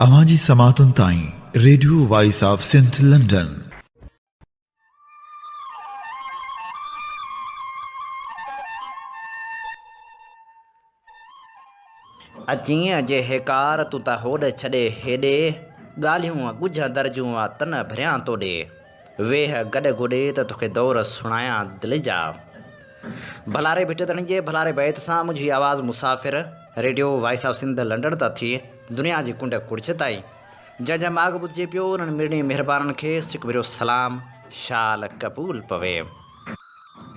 अवांजी समातुन ताईं radio voice of Sindh London. अची अजे हेकार तू त होॾ छॾे हेॾे, ॻाल्हियूं ॻुझ दर्जूं तन भरियां तो ॾे। वेह गॾ गुॾे त तोखे दौर सुणायां दिलि जा। भलारे भिटतणी जे भलारे बैत सां मुंहिंजी आवाज़ मुसाफ़िर radio voice of Sindh London त थी दुनिया जी कुंड कुड़च ताईं। जंहिंजा माॻ ॿुधिजे पियो उन्हनि मिड़नी महिरबाननि खे सिक भेरो सलाम शाल क़बूल पवे।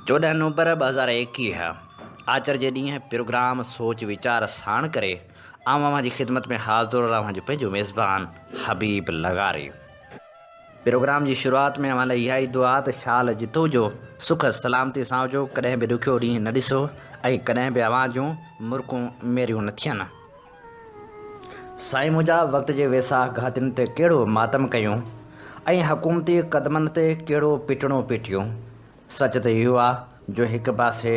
14 नवंबर 2021 आचर जे ॾींहुं प्रोग्राम सोच वीचार साण करे अवां जी ख़िदमत में हाज़ुर रहां जो पंहिंजो मेज़बान हबीब लगारी। प्रोग्राम जी शुरूआत में अवां लाइ इहा ई दुआ त शाल जितो जो सुख सलामती सां हुजो, कॾहिं बि ॾुखियो ॾींहुं न ॾिसो ऐं कॾहिं बि अवां जूं मुर्कूं मेरियूं न थियनि। साईं मुंहिंजा वक़्त जे वेसाह घातियुनि ते कहिड़ो मातम कयूं ऐं हुकूमती क़दमनि ते कहिड़ो पिटणो पिटियूं। सच त इहो आहे जो हिकु पासे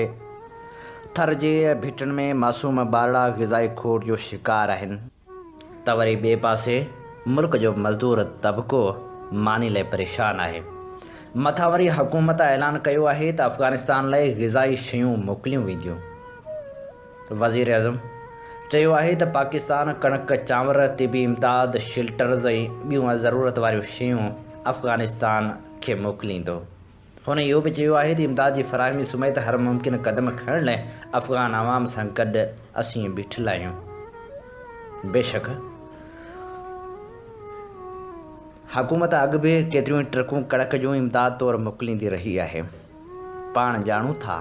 थर जे भिटनि में मासूम ॿारड़ा ग़िज़ाई खोट जो शिकार आहिनि त वरी ॿिए पासे मुल्क जो मज़दूर तबिको मानी लाइ परेशान आहे। मथां वरी हुकूमत ऐलान कयो आहे त अफ़गानिस्तान लाइ ग़िज़ाई शयूं मोकिलियूं वेंदियूं। वज़ीर आज़म चयो आहे त पाकिस्तान कणक चांवर तिबी इमदाद शेल्टर्स ऐं ॿियूं ज़रूरत वारियूं शयूं अफ़गानिस्तान खे मोकिलींदो। हुन इहो बि चयो आहे त इमदाद जी फ़राहमी समेत हर मुमकिन क़दम खणण लाइ अफ़गान आवाम सां गॾु असीं बीठल आहियूं। बेशक हुकूमत अॻु बि केतिरियूं ट्रकूं कणक जूं इमदाद तौरु मोकिलींदी रही आहे। पाण ॼाणूं था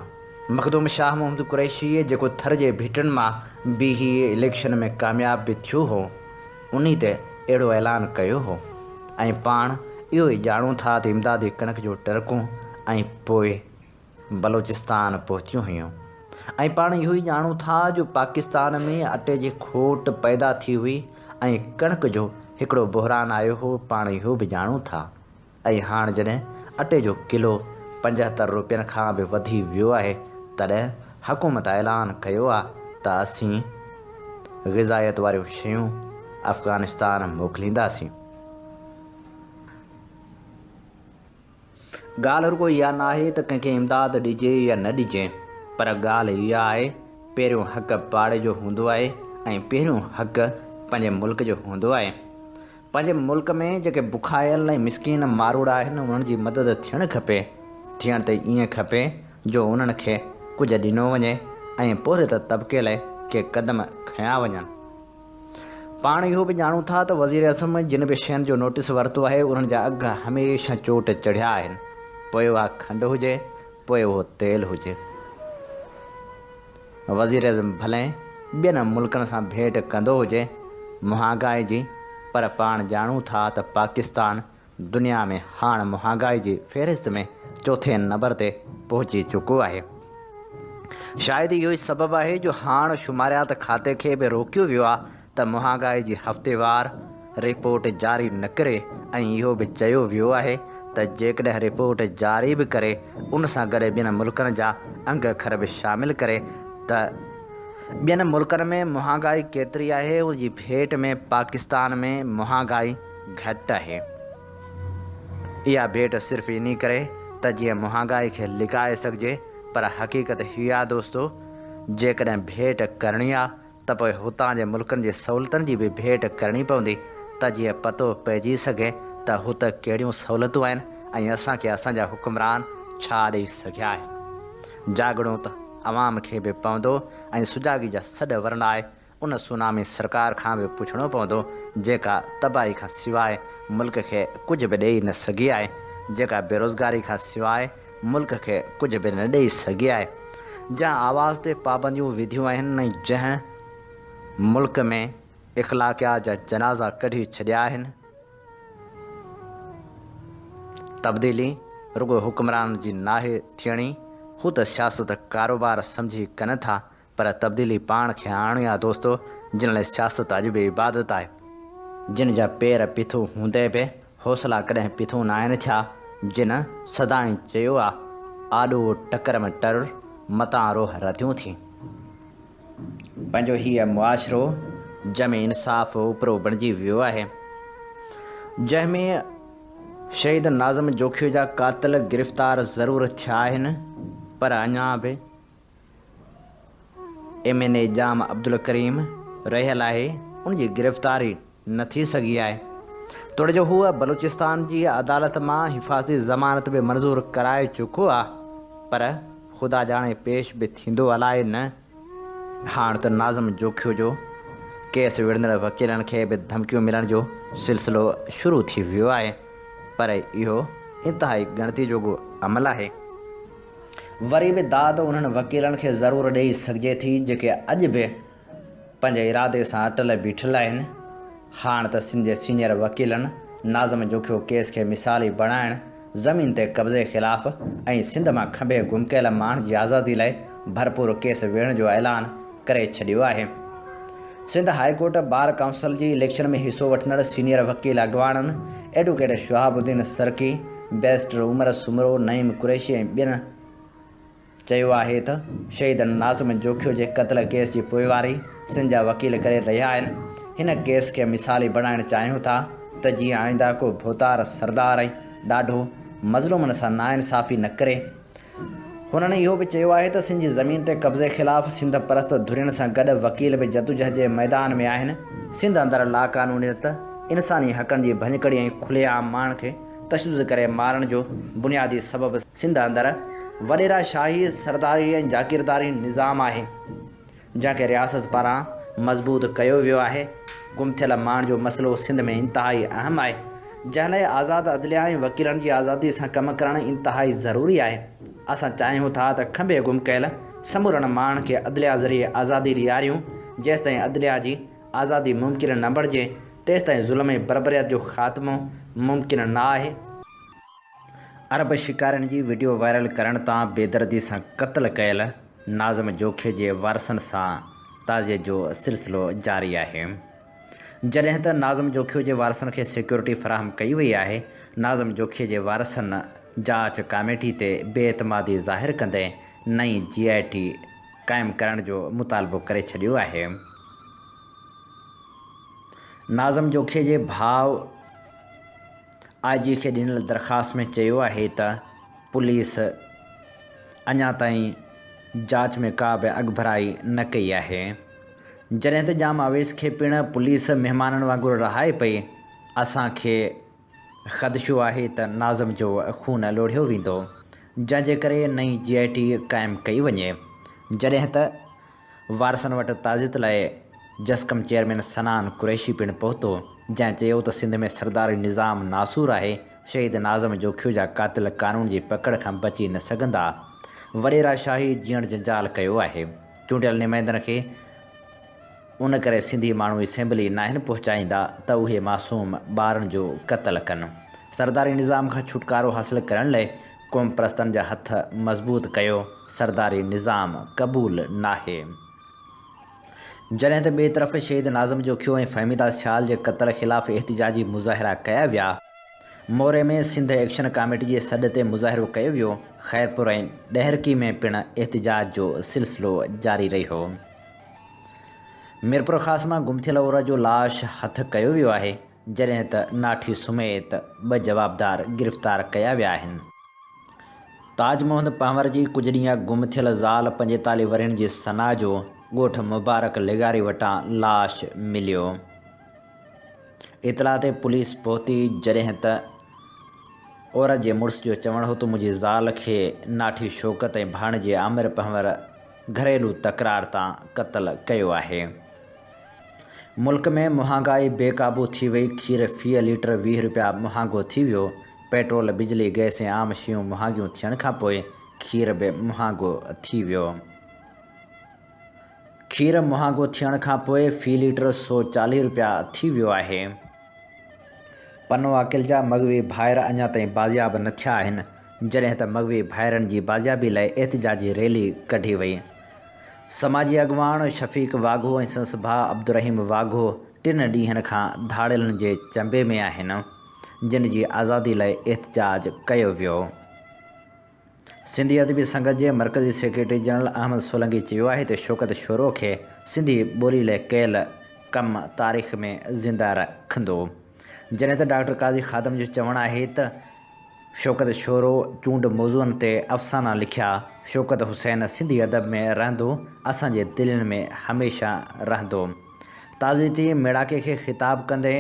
मखदूम शाह मोहम्मद कुरैशी जेको थर जे भिटनि मां बीही इलेक्शन में कामयाब बि थियो हो, उन ते अहिड़ो ऐलान कयो हो ऐं पाण इहो ई ॼाणूं था त इमदादी कणक जूं ट्रकूं ऐं पोइ बलोचिस्तान पहुतियूं हुयूं ऐं पाण इहो ई ॼाणूं था जो पाकिस्तान में अटे जी खोट पैदा थी हुई ऐं कणक जो हिकिड़ो बहिरान आयो हो, पाण इहो बि ॼाणूं था। ऐं हाणे जॾहिं अटे जो किलो 75 रुपयनि खां बि वधी वियो आहे तॾहिं हुकूमत ऐलान कयो आहे त असीं ग़िज़ायत वारियूं शयूं अफ़गानिस्तान मोकिलींदासीं। ॻाल्हि रुॻो इहा न आहे त कंहिंखे इमदाद ॾिजे या न ॾिजे, पर ॻाल्हि इहा आहे पहिरियों हक़ पाड़े जो हूंदो आहे ऐं पहिरियों हक़ पंहिंजे मुल्क जो हूंदो आहे। पंहिंजे मुल्क में जेके बुखायल ऐं मिसकीन मारूड़ा आहिनि उन्हनि जी मदद थियणु खपे। थियण त ईअं खपे जो उन्हनि खे कुझु ॾिनो वञे ऐं पोइ त तबिके लाइ के क़दम खयां वञनि। पाण इहो बि ॼाणूं था त वज़ीर आज़म जिन बि शयुनि जो नोटिस वरितो आहे उन्हनि जा अघ हमेशह चोट चढ़िया आहिनि, पोइ उहा खंडु हुजे पोइ उहो तेल हुजे। वज़ीर आज़म भले ॿियनि मुल्कनि सां भेंट कंदो हुजे महांगाई जी, पर पाण ॼाणूं था त पाकिस्तान दुनिया में हाणे महांगाई जी फ़हिरिस्त में 4थे नंबर ते पहुची चुको आहे। शायदि इहो ई सबबु आहे जो हाणे शुमारियात खाते खे बि रोकियो वियो आहे त महांगाई जी हफ़्तेवार रिपोर्ट जारी न करे ऐं इहो बि चयो वियो आहे त जेकॾहिं रिपोर्ट जारी बि करे उन सां गॾु ॿियनि मुल्कनि जा अंग अखर बि शामिलु करे त ॿियनि मुल्कनि में महांगाई केतिरी आहे उनजी भेट में पाकिस्तान में महांगाई घटि आहे। इहा भेट सिर्फ़ु इन करे त जीअं महांगाई खे लिकाए सघिजे, पर हक़ीक़त हीअ आहे दोस्तो, जेकॾहिं भेट करणी आहे त पोइ हुतां जे मुल्कनि जी सहूलियतुनि जी बि भेट करणी पवंदी त जीअं पतो पइजी सघे त हुते कहिड़ियूं सहूलियतूं आहिनि ऐं असांखे असांजा हुक्मरान छा ॾेई सघिया आहिनि। जाॻिणो त अवाम खे बि पवंदो ऐं सुजाॻी जा सॾ वरंदा आहे उन सुनामी सरकार खां बि पुछणो पवंदो जेका तबाही खां सवाइ मुल्क खे कुझु बि ॾेई न सघी आहे, जेका बेरोज़गारी खां सवाइ मुल्क खे कुझु बि न ॾेई सघी आहे, जंहिं आवाज़ ते पाबंदियूं विधियूं आहिनि ऐं जंहिं मुल्क में इख़लाक़ियात जा जनाज़ा कढी छॾिया आहिनि। तब्दीली रुॻो हुक्मरान जी नाहे थियणी, हू त सियासत कारोबार सम्झी कनि था, पर तब्दीली पाण खे आणणी आहे दोस्तो, जिन लाइ सियासत अॼु बि इबादत आहे। जिन जा पेर पिथू हूंदे बि हौसला कॾहिं पिथू न आहिनि थिया, जिन सदाईं चयो आहे आॾो टकर में टर मतां रोह रतियूं थी। पंहिंजो हीअ मुआशिरो जंहिंमें इंसाफ़ उपरो बणिजी वियो आहे, जंहिंमें शहीद नाज़िम जोखियो जा क़ातिल गिरफ़्तार ज़रूरु थिया आहिनि, पर अञा बि MNA जाम अब्दुल करीम रहियल आहे, उनजी गिरफ़्तारी न थी सघी आहे। तोड़े जो हूअ बलूचिस्तान जी अदालत मां हिफ़ाज़ती ज़मानत बि मंज़ूर कराए चुको आहे, पर ख़ुदा ॼाणे पेश बि थींदो अलाए न। हाणे त नाज़िम जोखियो जो केस विढ़ंदड़ वकीलनि खे बि धमकियूं मिलण जो सिलसिलो शुरू थी वियो आहे, पर इहो इंतिहाई ॻणती जोॻो अमल आहे। वरी बि दाद उन्हनि वकीलनि खे ज़रूरु ॾेई सघिजे थी जेके अॼु बि पंहिंजे इरादे सां अटल बीठल आहिनि। हाणे त सिंध जे सीनियर वकीलनि नाज़िम जोखियो केस खे मिसाली बणाइण, ज़मीन ते कब्ज़े ख़िलाफ़ ऐं सिंध मां खंभे गुम कयल माण्हुनि जी आज़ादी लाइ भरपूर केस विढ़ण जो ऐलान करे छॾियो आहे। सिंध हाईकोर्ट बार काउंसिल जी इलेक्शन में हिसो वठंदड़ सीनियर वकील अॻवाननि एडवोकेट शहाबुद्दीन सरकी, बैरिस्टर उमर सुमरो, नईम कुरैशी ऐं ॿियनि चयो आहे त शहीद नाज़िम जोखियो जे क़त्ल केस जी पोइवारी सिंध जा वकील करे रहिया आहिनि। हिन केस खे मिसाली बणाइण चाहियूं था त जीअं आईंदा को भोतार सरदार ऐं ॾाढो मज़लूमनि सां नाइंसाफ़ी न करे। हुननि इहो बि चयो आहे त सिंध जी ज़मीन ते कब्ज़े ख़िलाफ़ सिंध परस्त धुरियुनि सां गॾु वकील बि जदोजहद जे मैदान में आहिनि। सिंध अंदरि लाक़ानूनियत, इंसानी हक़नि जी भञकड़ी ऐं खुलेआम माण्हुनि खे तशदुद करे मारण जो बुनियादी सबबु सिंध अंदरि वॾेरा शाही सरदारी ऐं जागीरदारी निज़ाम आहे, जंहिंखे रियासत पारां मज़बूत कयो वियो आहे। गुम थियल माण्हुनि जो मसइलो सिंध में इंतिहाई अहम आहे, जंहिं लाइ आज़ादु अदलिया ऐं वकीलनि जी आज़ादी सां कमु करणु इंतिहाई ज़रूरी आहे। असां चाहियूं था त खंभे गुम कयल समूरनि माण्हुनि खे अदलिया ज़रिए आज़ादी ॾियारियूं। जेसि ताईं अदलिया जी आज़ादी मुमकिन न बणिजे तेसि ताईं ज़ुल्म ऐं बरबरियत जो ख़ात्मो मुमकिन न आहे। अरब शिकारियुनि जी वीडियो वायरल करण तां बेदर्दी सां क़त्ल कयल नाज़िम जोखियो जे वारसनि सां ताज़ियत जो सिलसिलो जारी आहे। जॾहिं त नाज़िम जोखियो जे वारसनि खे सिक्योरिटी फ़राहम कई वई आहे, नाज़िम जोखियो जे वारसनि जांच कमेटी ते बेएतमादी ज़ाहिर कंदे नई GIT क़ाइमु करण जो मुतालबो करे छॾियो आहे। नाज़िम जोखियो जे भाउ IG खे ॾिनल दरख़्वास्त में चयो आहे त पुलिस अञा ताईं जांच में का बि अॻभराई न कई आहे। जॾहिं त जाम आवेज़ खे पिणु पुलिस महिमाननि वांगुरु रहाए पई। असांखे ख़दशो आहे त नाज़िम जो खून लोढ़ियो वेंदो, जंहिंजे करे नई GIT क़ाइमु कई वञे। जॾहिं त वारसनि वटि ताज़ियत लाइ जस्कम चेयरमैन सनान कुरैशी पिणु पहुतो, जंहिं चयो त सिंध में सरदारी निज़ाम नासूर आहे। शहीद नाज़िम जोखियो जा क़ातिल क़ानून जी पकड़ खां बची न सघंदा। वॾेरा शाही जीअण जंजाल कयो आहे। चूंडियल नुमाइंदनि खे उन करे सिंधी माण्हू असेंबली नाहिनि पहुचाईंदा त उहे मासूम ॿारनि जो क़त्ल कनि। सरदारी निज़ाम खां छुटकारो हासिलु करण लाइ क़ौम परस्तनि जा हथ मज़बूत कयो। सरदारी निज़ाम क़बूल नाहे। जॾहिं त ॿिए तरफ़ शहीद नाज़िम जोखियो ऐं फ़हमीदा सियाल जे क़त्ल ख़िलाफ़ एहतिजाजी मुज़ाहिरा कया विया। मोरे में सिंध एक्शन कमेटी जे सॾ ते मुज़ाहिरो कयो वियो। ख़ैरपुर ऐं ॾहरकी में पिणु एहतिजाज जो सिलसिलो जारी रहियो। मीरपुर ख़ास मां गुम थियल औरत जो लाश हथ कयो वियो आहे, जॾहिं त नाठी समेत 2 जवाबदार गिरफ़्तार कया विया आहिनि। ताज मोहम्मद पंवर जी कुझु ॾींहं गुम थियल ज़ाल 45 वरनि जी सना जो ॻोठ मुबारक लेगारी वटां लाश मिलियो। इतला ते पुलिस पहुती, जॾहिं त औरत जे मुड़ुस जो चवणु हो त मुंहिंजी ज़ाल खे नाठी शौकत ऐं भाणजे आमिर पंवर घरेलू तकरार तां क़त्ल कयो आहे। मुल्क में महांगाई बेकाबू थी वई। खीर फ़ी लीटर 20 रुपया महांगो थी वियो। पेट्रोल, बिजली, गैस ऐं आम शयूं महांगियूं थियण खां पोइ खीर बि महांगो थी वियो। खीर महांगो थियण खां पोइ फ़ी लीटर 140 रुपया थी वियो आहे। पनो आकिल जा मग़वी भाइर अञा ताईं बाज़ियाब न थिया आहिनि, जॾहिं त मग़वी भाइरनि जी बाज़ियाबी लाइ एहतिजाजी रैली कढी वई। समाजी अॻवान शफ़ीक़ वाघो ऐं संसद भाउ अब्दुर्रहीम वाघो 3 ॾींहनि खां धाड़ियलनि जे चंबे में आहिनि, जिन जी आज़ादी लाइ एहतिजाज कयो वियो। सिंधी अदबी संगत जे मरकज़ी सेक्रेटरी जनरल अहमद सोलंकी चयो आहे त शौकत शोरो खे सिंधी ॿोली लाइ कयल कम तारीख़ में ज़िंदा रखंदो। जॾहिं त डॉक्टर काज़ी ख़ादम जो चवणु आहे त शौकत छोरो चूंड मौज़ूअनि ते अफ़साना लिखिया। शौकत हुसैन सिंधी अदब में रहंदो, असांजे दिलनि में हमेशह रहंदो। ताज़ीती मेड़ाके खे ख़िताब कंदे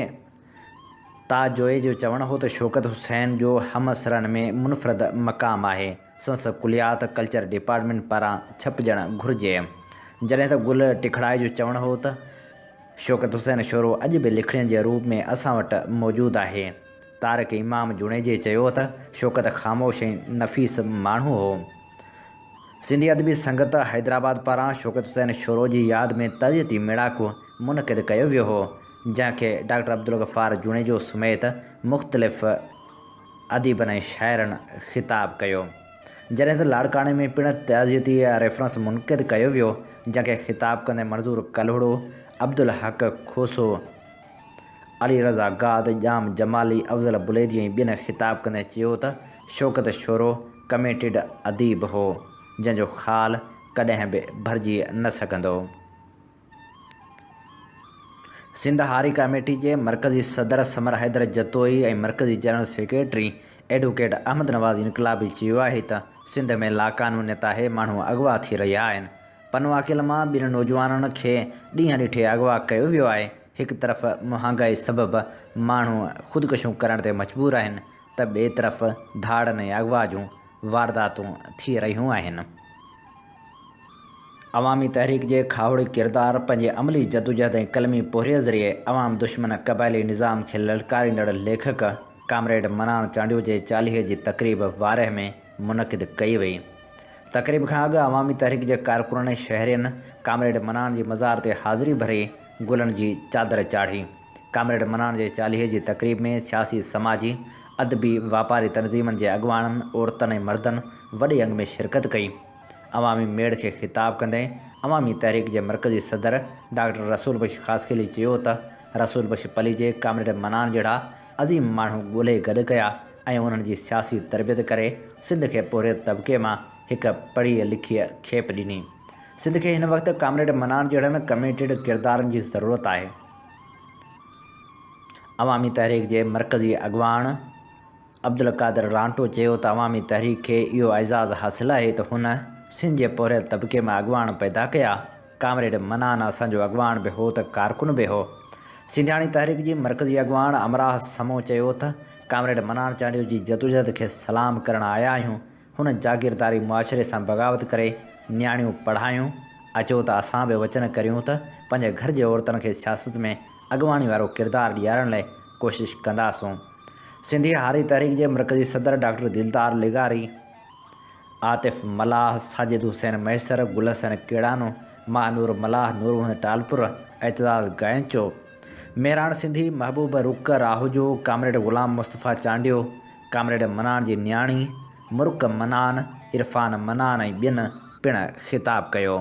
ताज जोए जो चवणु हो त शौकत हुसैन जो हमअसरनि में मुनफ़रद मक़ाम आहे। संसद कुलियात कल्चर डिपार्टमेंट पारां छपजणु घुरिजे। जॾहिं त गुल टिखड़ाए जो चवणु हो त शौकत हुसैन छोरो अॼु बि लिखण जे रूप में असां वटि मौजूदु आहे। तारिक इमाम जुणेजे चयो त शौकत ख़ामोश ऐं नफ़ीस माण्हू हो। सिंधी अदबी संगत हैदराबाद पारां शौकत हुसैन छोरो जी यादि में ताज़ीती मेड़ाको मुनक़िद कयो वियो हो, जंहिंखे डॉक्टर अब्दुल गफ़ार जुणेजो समेत मुख़्तलिफ़ अदीबनि ऐं शाइरनि ख़िताब कयो। जॾहिं त लाड़काणे में पिणु ताज़ीती रेफरेंस मुनक़िद कयो वियो, जंहिंखे ख़िताब कंदे मंज़ूर कलहड़ो, अब्दुल हक़ खोसो, अली रज़ा गाद, जाम जमाली, अफ़ज़ल बुलेदी ऐं ॿियनि ख़िताब कंदे चयो त शौकत छोरो कमेटेड अदीब हो, जंहिंजो ख़ाल कॾहिं बि भरिजी न सघंदो। सिंध हारी कमेटी जे मरकज़ी सदर समर हैदर जतोई ऐं मरकज़ी जनरल सेक्रेटरी एडवोकेट अहमद नवाज़ इनकलाबी चयो आहे त सिंध में लाक़ानूनियत आहे, माण्हू अगवा थी रहिया आहिनि। पनवाकिल मां ॿिनि नौजवाननि खे ॾींहं ॾिठे अगवा कयो वियो आहे। हिकु तरफ़ महांगाई सबबि माण्हू ख़ुदकुशियूं करण ते मजबूर आहिनि त ॿिए तरफ़ धाड़नि ऐं अगवा जूं वारदातूं थी रहियूं आहिनि। अवामी तहरीक जे खावड़ी किरदारु पंहिंजे अमली जदोजहद ऐं कलमी पोहरे ज़रिए अवाम दुश्मन क़बाइली निज़ाम खे ललकारींदड़ लेखक कामरेड मनान चांडियो जे 40 जी तक़रीब वारह में मुनक़िद कई वई। तक़रीब खां अॻु अवामी तहरीक जे कारकुननि ऐं शहरियुनि कामरेड मनान जी मज़ार ते हाज़िरी भरे गुलनि जी चादर चाढ़ी। कामरेड मनान जे 40 जी तक़रीब में सियासी, समाजी, अदबी, वापारी तनज़ीमनि जे अॻुवाणनि, औरतनि ऐं मर्दनि वॾे अंग में शिरकत कई। अवामी मेड़ खे ख़िताब कंदे अवामी तहरीक जे मरकज़ी सदर डॉक्टर रसूल बख्श ख़ासकेली चयो त रसूल बख्श पली जे कामरेड मनान जहिड़ा अज़ीम माण्हू ॻोल्हे गॾु कया ऐं उन्हनि जी सियासी तरबियत करे सिंध खे पोहरे तबिके मां हिकु पढ़ी लिखी खेप ॾिनी। सिंध खे हिन वक़्तु कामरेड मनान जहिड़नि कमेटेड किरदारनि जी ज़रूरत आहे। अवामी तहरीक जे मरकज़ी अॻुवाण अब्दुल कादिर रांटो चयो त अवामी तहरीक खे इहो एज़ाज़ु हासिलु आहे त हुन सिंध जे पोहरे तबिके मां अॻुवाण पैदा कया। कामरेड मनान असांजो अॻुवाण बि हो त कारकुन बि हो। सिंधियाणी तहरीक जी मरकज़ी अॻुवाण अमराह समो चयो त कामरेड मनान चांडियो जी जदोजहद खे सलाम करणु आया आहियूं। हुन जागीरदारी मुआशिरे सां बग़ावत करे नियाणियूं पढ़ायूं। अचो त असां बि वचन करियूं त पंहिंजे घर जे औरतुनि खे सियासत में अॻुवाणी वारो किरदारु ॾियारण लाइ कोशिशि कंदासूं। सिंधी हारी तहरीक जे मरकज़ी सदर डॉक्टर दिलदार लिगारी, आतिफ़ मलाह, साजिद हुसैन मैसर, गुल हसन केड़ानो, महानूर मलाह, नूर टालपुर, एतज़ाज़ गायंचो, मेहरान सिंधी, महबूब रुक राहुजो, कामरेड ग़ुलाम मुस्तफ़ा चांडियो, कामरेड मनान जी नियाणी मुरुक मनान, इरफान मनान ऐं ॿियनि पिणु ख़िताब कयो।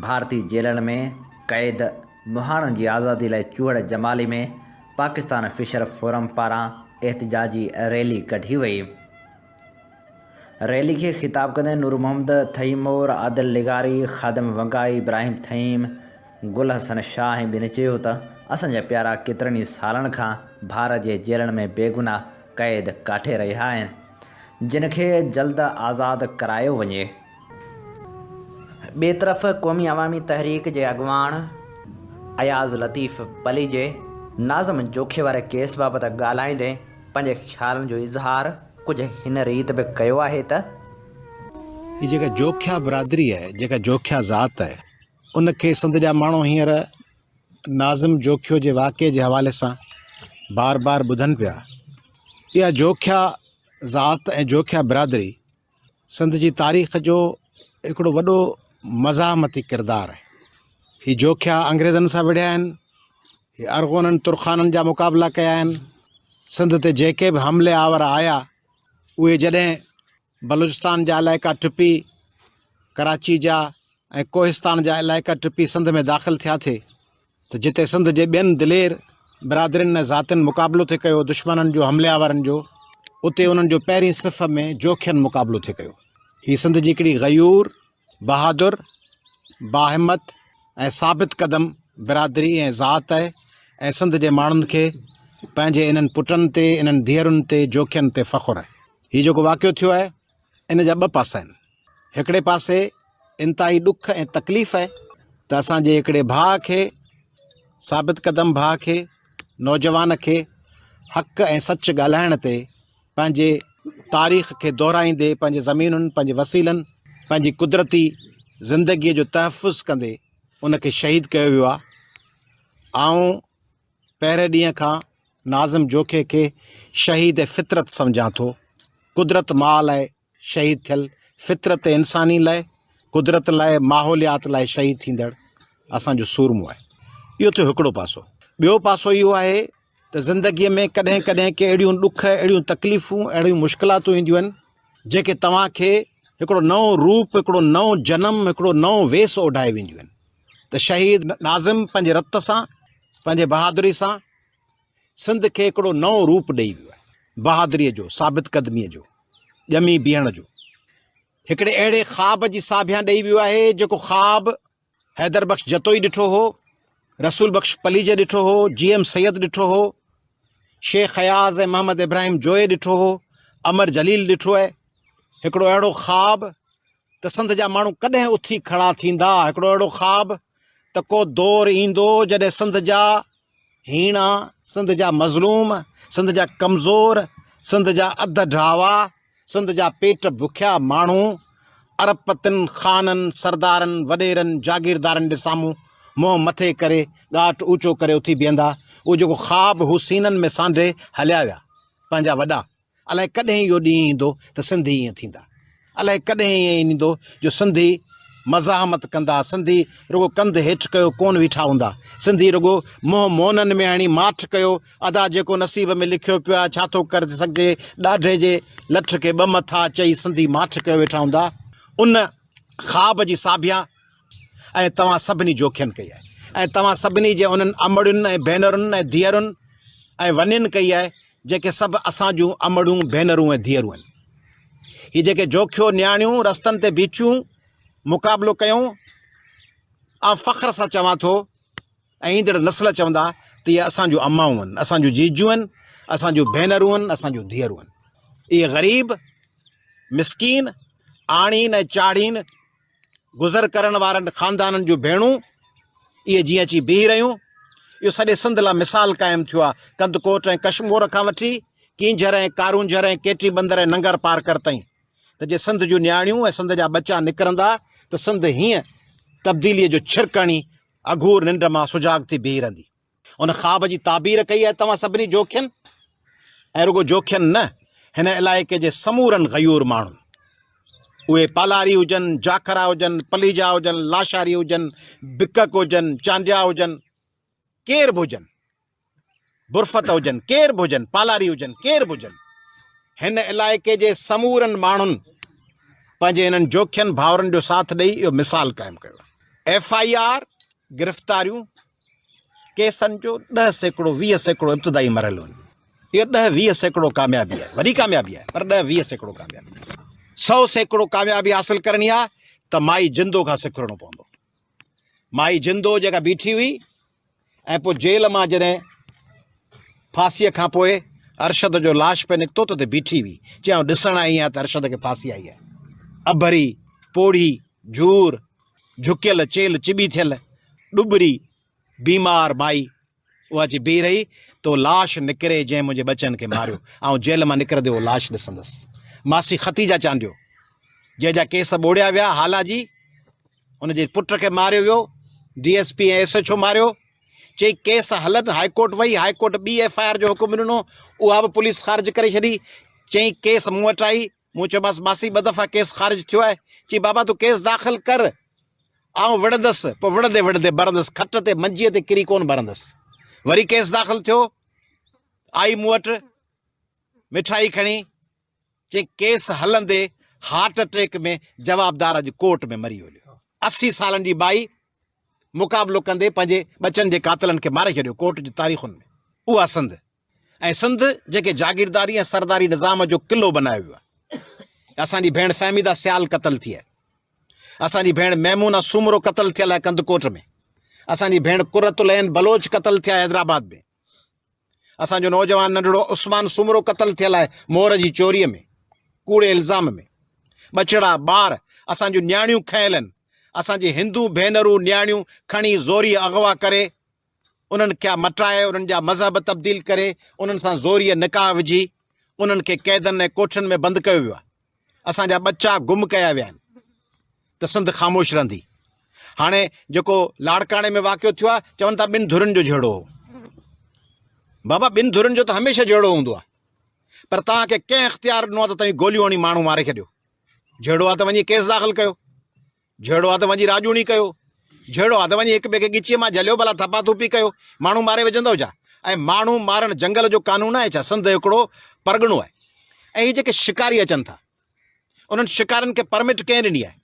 भारतीय जेलनि में क़ैद मुहाणनि जी आज़ादी लाइ चूहड़ जमाली में पाकिस्तान फिशर फोरम पारां एहतिजाजी रैली कढी वई। रैली खे ख़िताब कंदे नूर मोहम्मद थईमोर, आदिल लिगारी, ख़ादम वंगाई, इब्राहिम थईम, गुल हसन शाह ऐं ॿियनि चयो त असांजा प्यारा केतिरनि ई सालनि खां भारत जे जेलनि में बेगुनाह क़ैद काठे रहिया आहिनि, जिन खे जल्द आज़ादु करायो वञे। ॿिए तरफ़ क़ौमी अवामी तहरीक जे अॻुवाण अयाज़ लतीफ़ पली जे नाज़म जोखे वारे केस बाबति ॻाल्हाईंदे पंहिंजे ख़्यालनि जो इज़हार कुझु हिन रीति बि कयो आहे त हीअ जेका जोखिया बिरादरी आहे, जेका जोखिया ज़ात आहे, उनखे सिंध जा माण्हू हींअर नाज़िम जोखियो जे वाक़े जे हवाले सां बार बार ॿुधनि पिया। इहा जोखिया ज़ात ऐं जोखिया बिरादरी सिंध जी तारीख़ जो हिकिड़ो वॾो मज़ामती किरदारु आहे। हीअ जोखिया अंग्रेज़नि सां विढ़िया आहिनि, हीअ अरगोननि तुर्खाननि जा मुक़ाबिला कया आहिनि। सिंध ते जेके बि हमले आवर आया उहे जॾहिं बलूचिस्तान जा इलाइक़ा टुपी, कराची जा ऐं कोहिस्तान जा इलाइक़ा टुपी सिंध में दाख़िल थिया थे त जिते सिंध जे ॿियनि दिलेर बिरादरियुनि ऐं ज़ातियुनि मुक़ाबिलो थिए कयो दुश्मननि जो, हमले आवारनि जो, उते उन्हनि जो पहिरीं सिफ़ में जोखियनि मुक़ाबिलो थिए कयो। हीअ सिंध जी हिकिड़ी ग़यूर, बहादुर, बाहिमत ऐं साबित क़दम बिरादरी ऐं ज़ात आहे ऐं सिंध जे माण्हुनि खे पंहिंजे इन्हनि पुटनि ते इन्हनि धीअरुनि ते जोखियुनि ते फ़ख़ुरु आहे। हीउ जेको वाक़ियो थियो आहे इन जा ॿ पासा आहिनि। हिकिड़े पासे इंतिहाई ॾुख ऐं तकलीफ़ आहे त असांजे हिकिड़े भाउ खे, साबित क़दम भाउ खे, नौजवान खे हक़ ऐं सच ॻाल्हाइण ते पंहिंजे तारीख़ खे दोहिराईंदे पंहिंजे ज़मीनुनि, पंहिंजे वसीलनि, पंहिंजी कुदरती ज़िंदगीअ जो तहफ़ुज़ कंदे उनखे शहीद कयो वियो आहे। ऐं पहिरें ॾींहं खां नाज़िम जोखे खे शहीद फितरत सम्झां थो। कुदरत माउ लाइ शहीद थियल, फितरत इंसानी लाइ, कुदरत लाइ, माहौलियात लाइ शहीद थींदड़ असांजो सूरमो आहे। इहो थियो हिकिड़ो पासो। ॿियो पासो इहो आहे त ज़िंदगीअ में कॾहिं कॾहिं के अहिड़ियूं ॾुख, अहिड़ियूं तकलीफ़ूं, अहिड़ियूं मुश्किलातूं ईंदियूं आहिनि जेके तव्हांखे हिकिड़ो नओं रूप, हिकिड़ो नओं जनम, हिकिड़ो नओं वेस ओढाए वेंदियूं आहिनि। त शहीद नाज़िम पंहिंजे रत सां, पंहिंजे बहादुरी सां सिंध खे हिकिड़ो नओं रूप ॾेई वियो आहे, बहादुरीअ जो, साबित क़दमीअ जो, ॼमी बीहण जो। हिकिड़े अहिड़े ख़्वाब जी साभियां ॾेई वियो आहे जेको ख़्वाब हैदर बख़्श जतोई ॾिठो हो, रसूल बख़्श पलीज ॾिठो हो, GM सैयद ॾिठो हो, शेख हयाज़ ऐं मोहम्मद इब्राहिम जोए ॾिठो हो, अमर जलील ॾिठो आहे। हिकिड़ो अहिड़ो ख़्वाब त सिंध जा माण्हू कॾहिं उथी खड़ा थींदा। हिकिड़ो अहिड़ो ख़्वाब त को दौर ईंदो जॾहिं सिंध जा हीणा, सिंध जा मज़लूम, सिंध जा कमज़ोर, सिंध जा अध ढावा, सिंध जा पेट बुखिया माण्हू अरबपतिन, ख़ाननि, सरदारनि, वॾेरनि, जागीरदारनि जे साम्हूं मुंहुं मथे करे, ॻाठ ऊचो करे उथी बीहंदा। उहो जेको ख़्वाब हू सीननि में सांढे हलिया विया पंहिंजा वॾा। अलाए कॾहिं इहो ॾींहुं ईंदो त सिंधी ईअं थींदा। अलाए कॾहिं ईअं ईंदो जो सिंधी मज़ाहमत कंदा, सिंधी रुगो कंधु हेठि कयो कोन बीठा हूंदा, सिंधी रुगो मुंहुं मोननि में हणी माठ कयो, अदा जेको नसीब में लिखियो पियो आहे छा थो करे सघिजे, ॾाढे जे लठ खे ॿ मथा चई सिंधी माठ कयो वेठा हूंदा। उन ख़्वाब जी साभिया ऐं तव्हां सभिनी जोखियनि कई आहे, ऐं तव्हां सभिनी जे उन्हनि अमड़ियुनि ऐं भेनरुनि ऐं धीअरुनि ऐं वञनि कई आहे जेके सभु असां जूं अमड़ियूं, भेनरूं ऐं धीअरूं आहिनि। हीअ जेके जोखियो न्याणियूं रस्तनि ते बीठियूं, मुक़ाबिलो कयूं, ऐं फ़ख़्र सां चवां थो ऐं ईंदड़ नस्ल चवंदा त इहे असांजूं अम्माऊं आहिनि, असांजूं जीजूं आहिनि, असांजूं भेनरूं आहिनि, असांजूं धीअरूं आहिनि। इहे ग़रीब, मिसकीन, आणीन ऐं चाढ़ीन गुज़र करण वारनि ख़ानदाननि जूं भेणूं इहे जीअं अची बीह रहियूं। इहो सॼे सिंध लाइ मिसाल क़ाइमु थियो आहे, कंदकोट ऐं कशमोर खां वठी कींझर ऐं कारूंझर ऐं केटी बंदर ऐं नंगर पार कर ताईं। त जे सिंध जूं न्याणियूं ऐं सिंध जा बचा निकिरंदा त सिंध हीअं तब्दीलीअ जो छिरकणी अघूर निंड मां सुजाग थी बीह रहंदी। उन ख़्वाब जी ताबीर कई आहे तव्हां सभिनी जोखियनि, ऐं रुगो जोखियनि न, हिन इलाइक़े जे समूरनि ग़यूर माण्हुनि, उहे पालारी हुजनि, जाखरा हुजनि, पलीजा हुजनि, लाशारी हुजनि, बिकक हुजनि, चांडिया हुजनि, केर बि हुजनि, बुरफ़त हुजनि, केर बि हुजनि, पालारी हुजनि, केर बि हुजनि, हिन इलाइक़े जे समूरनि माण्हुनि पंहिंजे हिननि जोखियनि भाउरनि जो साथ ॾेई इहो मिसाल क़ाइमु कयो। FIR गिरफ़्तारियूं केसनि जो 10% 20% इब्तिदाई मरहलो आहिनि। इहो 10-20% कामयाबी आहे, वॾी कामयाबी आहे, पर 10-20% कामयाबी। 100% कामयाबी हासिलु करणी आहे त माई जिंदो खां सिखणो पवंदो। माई जिंदो जेका बीठी हुई ऐं पोइ जेल मां जॾहिं फांसीअ खां पोइ अरशद जो लाश पे निकितो त बीठी हुई, चयऊं ॾिसण आई आहे त अरशद खे फांसी आई आहे। अभरी, पोड़ी, झूर, झुकियल चेल चिॿी थियल, ॾुबरी, बीमार माई उहा अची बीह रही तो लाश निकिरे जंहिं मुंहिंजे बचनि खे मारियो। ऐं जेल मां निकिरंदे उहो लाश ॾिसंदसि। मासी ख़तीजा चांडियो जंहिंजा केस ॿोड़िया विया, हालाजी हुनजे पुट खे मारियो वियो, DSP ऐं SHO मारियो, चई केस हलनि, हाईकोर्ट वई, हाईकोर्ट ॿी FIR जो हुकुम ॾिनो, उहा बि पुलिस ख़ारिज करे छॾी। चई केस मूं वटि आई, मूं चयोमांसि मासी 2 दफ़ा केस ख़ारिज थियो आहे। चई बाबा तूं केस दाख़िल कर, आउं विढ़ंदसि, पोइ विढ़ंदे विढ़ंदे भरंदसि, खट ते मंजीअ ते किरी कोन भरंदसि। वरी केस दाख़िल थियो, आई मूं वटि मिठाई खणी, चई केस हलंदे हार्ट अटैक में जवाबदार अॼु कोर्ट में मरी वियो। 80 सालनि जी बाई मुक़ाबिलो कंदे पंहिंजे बचनि जे कातिलनि खे मारे छॾियो कोर्ट जी तारीख़ुनि में। उहा सिंध, ऐं सिंध जेके जागीरदारी ऐं सरदारी निज़ाम जो क़िलो बनायो वियो आहे। असांजी भेण फ़हमीदा सियाल क़तल थी आहे, असांजी भेण मैमूना सूमरो क़तल थियल आहे कंदकोट में, असांजी भेण कुरतुलैन बलोच क़तल थिया हैदराबाद में, असांजो नौजवान नंढड़ो उस्मान सुमरो क़तल थियल आहे मोर जी चोरीअ में, कूड़े इल्ज़ाम में। बछड़ा ॿार असांजूं न्याणियूं खयल आहिनि, असांजी हिंदू भेनरूं न्याणियूं खणी ज़ोरी अगवा करे उन्हनि खे मटाए, उन्हनि जा मज़हब तब्दील करे, उन्हनि सां ज़ोरीअ निकाह विझी उन्हनि खे कैदनि ऐं कोठियुनि में बंदि कयो वियो आहे। असांजा बच्चा गुम कया विया आहिनि त सिंध ख़ामोश रहंदी। हाणे जेको लाड़काणे में वाक़ियो थियो आहे, चवनि था ॿिनि धुरनि जो झेड़ो हो। बाबा, ॿिनि धुरनि जो त हमेशह झेड़ो हूंदो आहे, पर तव्हांखे कंहिं इख़्तियार ॾिनो आहे त तव्हीं गोलियूं हणी माण्हू मारे छॾियो। झेड़ो आहे त वञी केस दाख़िल कयो, झेड़ो आहे त वञी राजूणी कयो, झेड़ो आहे त वञी हिक ॿिए खे ॻिचीअ मां झलियो भला थपा थुपी कयो, माण्हू मारे विझंदव छा? ऐं माण्हू मारण जंगल जो कानून आहे छा? सिंध हिकिड़ो परगिणो आहे। ऐं हीअ जेके शिकारी अचनि था, उन्हनि शिकारनि खे परमिट कंहिं ॾिनी आहे?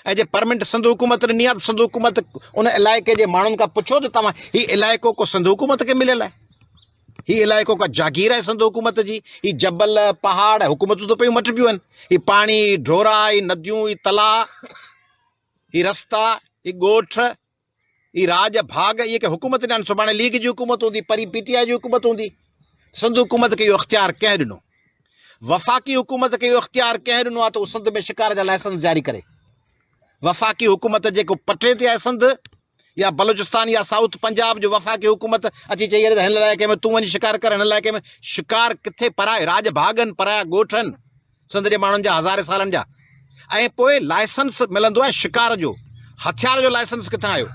ऐं जे परमिट सिंध हुकूमत ॾिनी आहे त सिंध हुकूमत उन इलाइक़े जे माण्हुनि खां पुछो त तव्हां हीउ इलाइक़ो को सिंध हुकूमत खे मिलियल आहे? हीउ इलाइक़ो का जागीर आहे सिंध हुकूमत जी? हीउ जबल पहाड़ हुकूमतूं त पियूं मटिबियूं आहिनि। हीउ पाणी ढोरा, हीउ नदियूं, हीउ तलाउ, हीउ रस्ता, हीउ ॻोठ, हीउ राज भाग, इहे के हुकूमत ॾियनि। सुभाणे लीग जी हुकूमत हूंदी, परी PTI जी हुकूमत हूंदी। सिंध हुकूमत खे इहो इख़्तियार कंहिं ॾिनो? वफ़ाक़ी हुकूमत खे इहो इख़्तियार कंहिं ॾिनो आहे त उहो सिंध में शिकार जा लाइसेंस जारी करे? वफ़ाक़ी हुकूमत जेको पटे ते आहे सिंध या बलूचिस्तान या साउथ पंजाब जो वफ़ाक़ी हुकूमत अची चई अरे हिन इलाइक़े में तूं वञी शिकार कर, हिन इलाइक़े में शिकार किथे? पराए राज भागनि, पराया ॻोठनि सिंध जे माण्हुनि जा, हज़ारे सालनि जा। ऐं पोइ लाइसेंस मिलंदो आहे शिकार जो, हथियार जो लाइसेंस किथां आयो?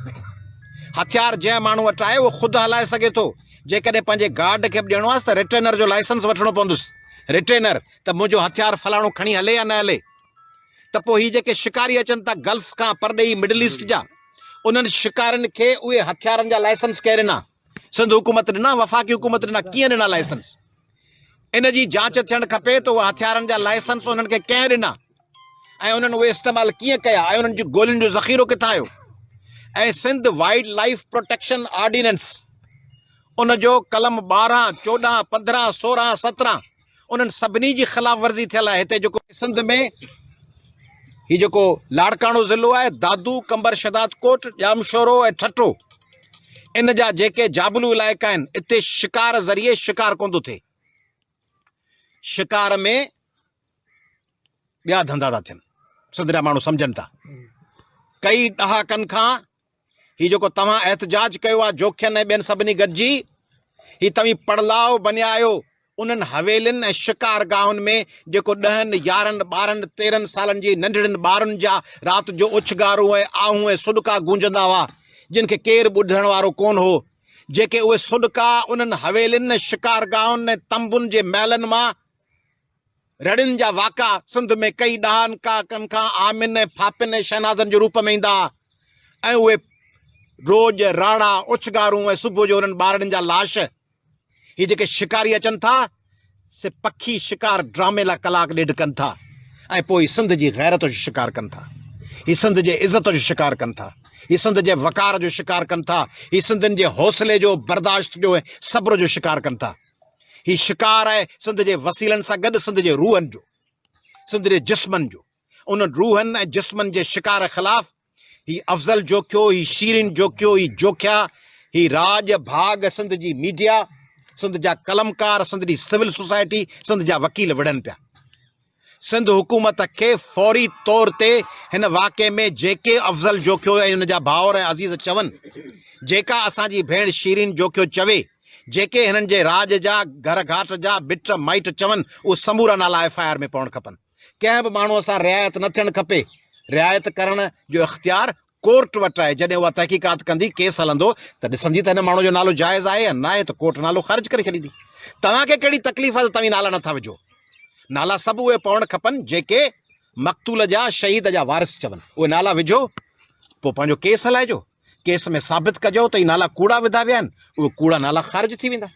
हथियार जंहिं माण्हू वटि आहे उहो ख़ुदि हलाए सघे थो। जेकॾहिं पंहिंजे गार्ड खे बि ॾियणो आहे त रिटेनर जो लाइसेंस वठिणो पवंदुसि, रिटेनर, त मुंहिंजो हथियार फलाणो खणी हले या न हले। त पोइ हीअ जेके शिकारी अचनि था गल्फ खां परॾेही मिडल ईस्ट जा, उन्हनि शिकारनि खे उहे हथियारनि जा लाइसेंस केरु ॾिना? सिंध हुकूमत ॾिना, वफ़ाक़ी हुकूमत ॾिना। कीअं ॾिना लाइसेंस? इन जी जांच थियणु खपे त उहे हथियारनि जा लाइसेंस उन्हनि खे कंहिं ॾिना ऐं उन्हनि उहे इस्तेमालु कीअं कया ऐं उन्हनि जी गोलियुनि जो ज़ख़ीरो किथां आयो? ऐं Sindh wildlife protection ordinance, उन जो कलम 12, 14, 15, 16, 17 उन्हनि सभिनी जी ख़िलाफ़ वर्ज़ी थियल आहे। हिते जेको सिंध में हीउ जेको लाड़काणो ज़िलो आहे, दादू, कंबर, शदात कोट, जामशोरो ऐं ठठो, इन जा जेके जाबलू इलाइक़ा आहिनि, इते शिकार ज़रिए शिकार कोन थो थिए। शिकार में ॿिया धंधा था थियनि, सिंध जा माण्हू सम्झनि था। कई ॾहाकनि खां हीउ जेको तव्हां एहतजाज कयो आहे जोखियनि ऐं ॿियनि सभिनी गॾिजी, हीउ तव्हीं पड़लाव बणिया आहियो उन्हनि हवेलियुनि ऐं शिकारगाहुनि में जेको 10, 11, 12, 13 सालनि जी नंढड़नि ॿारनि जा राति जो उछगारूं ऐं आहूं ऐं सुॾका गूंजंदा हुआ, जिन खे केरु ॿुधण वारो कोन हो। जेके उहे सुॾका उन्हनि हवेलियुनि ऐं शिकारगाहुनि ऐं तंबुनि जे महलनि मां रड़ियुनि जा वाक़ा सिंध में कई ॾहाकनि खां आमिन ऐं फापिन ऐं शहनाज़नि जे रूप में ईंदा ऐं उहे रोज़ राणा उछगारूं ऐं सुबुह जो उन्हनि ॿारनि जा लाश। हीअ जेके शिकारी अचनि था से पखी शिकार ड्रामे लाइ कलाक ॾेढ कनि था ऐं पोइ सिंध जी गैरत जो शिकार कनि था। हीअ सिंध जे इज़त जो शिकार कनि था, हीअ सिंध जे वक़ार जो शिकार कनि था, हीअ सिंधियुनि जे हौसले जो, बर्दाश्त जो ऐं सब्र जो शिकार कनि था। हीउ शिकार आहे सिंध जे वसीलनि सां गॾु सिंध जे रूहनि जो, सिंध जे जिस्मनि जो। उन रूहनि ऐं जिस्मनि जे शिकार ख़िलाफ़ ही अफ़ज़ल जोखियो, ही शीरीन जोखियो, ही जोखिया, ही राज भाग सिंध जी मीडिया, सिंध जा कलमकार, सिंध जी सिविल सोसाइटी, सिंध जा वकील विढ़नि पिया। सिंध हुकूमत खे फौरी तौर ते हिन वाक़े में जेके अफ़ज़ल जोखियो ऐं हुन जा भाउर ऐं अज़ीज़ चवनि, जेका असांजी भेण शीरीन जोखियो चवे, जेके हिननि जे राज जा घर घाट जा बिट माइट चवनि, उहे समूरा नाला FIR में पवणु खपनि। कंहिं बि माण्हूअ सां रिआयत न थियणु खपे। रिआयत करण जो इख़्तियार कोर्ट वटि आहे। जॾहिं उहा तहक़ीक़ात कंदी, केस हलंदो, त ॾिसंदी त हिन माण्हू जो नालो जाइज़ आहे या न आहे, त कोर्ट नालो ख़ारिज करे छॾींदी। तव्हांखे कहिड़ी तकलीफ़ आहे त तव्हीं नाला नथा विझो? नाला सभु उहे पवणु खपनि जेके मक़तूल जा, शहीद जा वारिस चवनि, उहे नाला विझो, पोइ पंहिंजो केस हलाइजो। केस में साबित कजो त ही नाला कूड़ा विधा विया आहिनि, उहे कूड़ा नाला ख़ारिज थी वेंदा।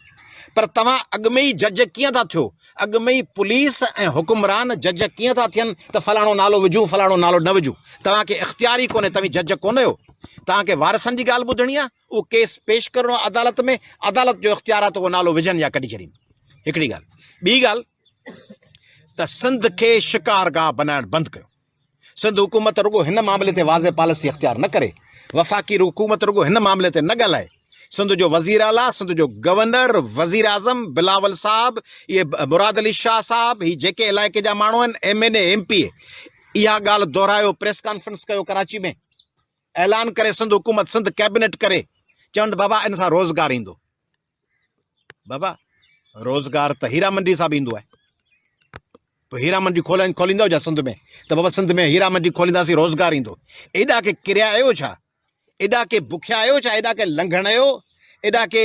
पर तव्हां अॻु में ई जज कीअं था थियो? अॻु में ई पुलिस ऐं हुकुमरान जज कीअं था थियनि त फलाणो नालो विझूं, फलाणो नालो न विझूं? तव्हांखे इख़्तियार ई कोन्हे, तव्हीं जज कोन आहियो। तव्हांखे वारसनि जी ॻाल्हि ॿुधणी आहे, उहो केस पेश करिणो आहे अदालत में, अदालत जो इख़्तियार आहे त उहो नालो विझनि या कढी छॾीनि। हिकिड़ी ॻाल्हि। ॿी ॻाल्हि त सिंध खे शिकारगाह बनाइणु बंदि कयो। सिंध हुकूमत रुॻो हिन मामले ते वाज़े पॉलिसी इख़्तियार न करे, वफ़ाक़ी हुकूमत रुगो हिन मामले ते न ॻाल्हाए। सिंध जो वज़ीर आला, सिंध जो गवर्नर, वज़ीर आज़म बिलावल साहब, ये मुराद अली शाह साहब, ही जेके इलाइक़े जा माण्हू आहिनि, MNA MP, इहा ॻाल्हि दोहरायो, प्रेस कॉन्फ्रेंस कयो कराची में, ऐलान करे सिंध हुकूमत, सिंध कैबिनेट करे, चवनि बाबा इन सां रोज़गार ईंदो। बाबा रोज़गार त हीरा मंडी सां बि ईंदो आहे। पोइ हीरा मंडी खोलींदो छा सिंध में? त बाबा सिंध में हीरा मंडी खोलींदासीं, रोज़गार ईंदो। एॾा के किरिया आहियो छा? एॾा के बुखिया आहियो छा? एॾा के लंघण आहियो? एॾा के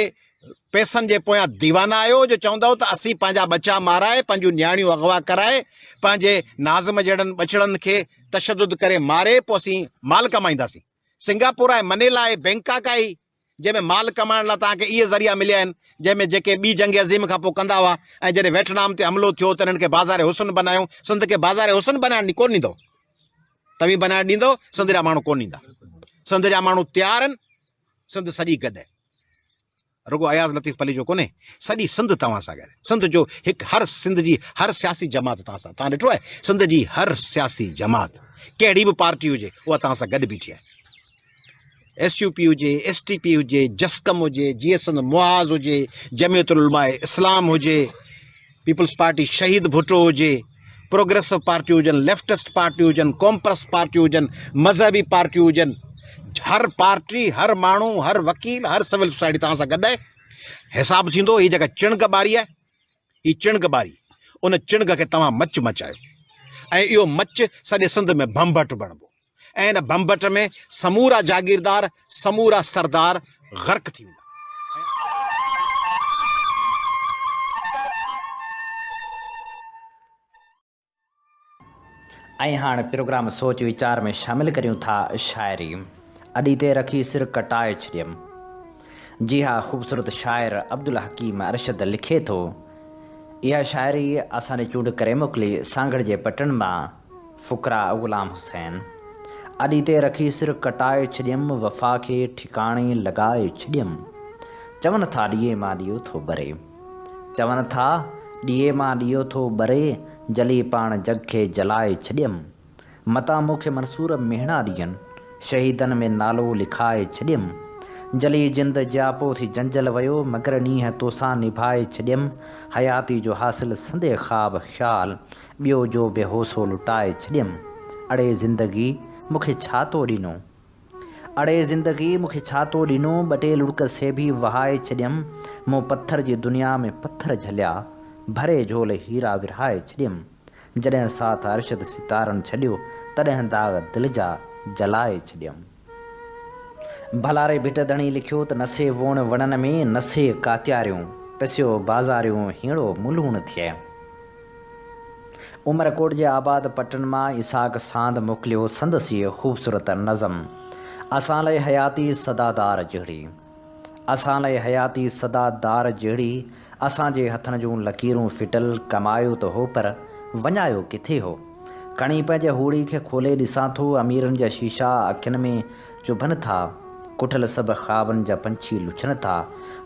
पैसनि जे पोयां दीवाना आहियो जो चवंदव त असीं पंहिंजा बचा माराए, पंहिंजूं न्याणियूं अगवा कराए, पंहिंजे नाज़िम जहिड़नि बछड़नि खे तशदुद करे मारे पोइ असीं माल कमाईंदासीं? सिंगापुर आहे, मनेला आहे, बैंकाक आहे, जंहिंमें माल कमाइण लाइ तव्हांखे इहे ज़रिया मिलिया आहिनि, जंहिंमें जेके ॿी जंग अज़ीम खां पोइ कंदा हुआ, ऐं जॾहिं वियतनाम ते हमिलो थियो त हिननि खे बाज़ार हुसन बनायूं। सिंध खे बाज़ार हुसन बनाइण कोन ॾींदो, तव्हीं बनाइण ॾींदो? सिंध जा माण्हू कोन ॾींदा। सिंध जा माण्हू तयारु आहिनि, सिंध सॼी गॾु आहे। रुगो अयाज़ लतीफ़ अली जो कोन्हे, सॼी सिंध तव्हां सां गॾु आहे। सिंध जो हिकु हर सिंध जी हर सियासी जमात तव्हां सां, तव्हां ॾिठो आहे सिंध जी हर सियासी जमात कहिड़ी बि पार्टी हुजे उहा तव्हां सां गॾु बीठी आहे। SUP हुजे, STP हुजे, जस्कम हुजे, GSN मुआज़ हुजे, जमियतुल उलमा इस्लाम हुजे, पीपल्स पार्टी शहीद भुट्टो हुजे, प्रोग्रेसिव पार्टी हुजनि, लेफ्टिस्ट पार्टी हुजनि, कॉम्प्रेस पार्टी हुजनि, मज़हबी पार्टी हुजनि, हर पार्टी, हर माण्हू, हर वकील, हर सिविल सोसाइटी तव्हां सां गॾु आहे। हिसाबु थींदो। हीअ जेका चिणग ॿारी आहे, हीअ चिणग ॿारी, उन चिणग खे तव्हां मच मचायो, ऐं इहो मच सॼे सिंध में भंभट बणिबो, ऐं इन भंभट में समूरा जागीरदार, समूरा सरदार ग़र्क़ थी वेंदा। ऐं हाणे प्रोग्राम सोच वीचार में शामिल करियूं था शाइरी। अॾी ते रखी सिर कटाए छॾियमि। जी हा, ख़ूबसूरत शाइर अब्दुल हकीम अरशद लिखे थो। इहा शाइरी असांजे चूंड करे मोकिली सांगड़ जे पटन मां फ़ुकरा ग़ुलाम हुसैन। अॾी ते रखी सिर कटाए छॾियमि, वफ़ा खे ठिकाणे लॻाए छॾियमि। चवनि था ॾीए मां ॾियो थो ॿरे, चवनि था ॾीए मां ॾियो थो ॿरे, जली पाण जग खे जलाए छॾियमि। मता मूंखे मंसूर मेहणा ॾियनि, शहीदनि में नालो लिखाए छॾियमि। जली जिंद जियापो थी जंजल वियो, मगर ॾींहं तोसां निभाए छॾियमि। हयाती जो हासिल संदे ख़्वाब ख़्याल, ॿियो जो बेहोसो लुटाए छॾियमि। अड़े ज़िंदगी मूंखे छा थो ॾिनो, अड़े ज़िंदगी मूंखे छा थो ॾिनो, ॿ टे लुड़क से बि वहाए छॾियमि। मूं पत्थर जी दुनिया में पत्थर झलिया, भरे झोल हीरा विरहाए छॾियमि। जॾहिं साथ अरशद सितारनि छॾियो, तॾहिं दाग़ दिलि जा जलाए छॾियमि। भलारे भिट धणी लिखियो त नसे वोण वणनि में, नसे कात्यारियूं पिसियो बाज़ारियूं, हीणो मुलूण थिए। उमरकोट जे आबाद पटन मां इसाक सांद मोकिलियो संदसि ख़ूबसूरत नज़म। असां लाइ हयाती सदादार जहिड़ी, असां लाइ हयाती सदादार जहिड़ी, असांजे हथनि जूं लकीरूं फिटल, कमायो त हो पर वञायो किथे हो। खणी पंहिंजे हूड़ी खे खोले ॾिसां थो, अमीरनि जा शीशा अखियुनि में चुभनि था, कुठल सभु ख़्वाबनि जा पंछी लुछनि था।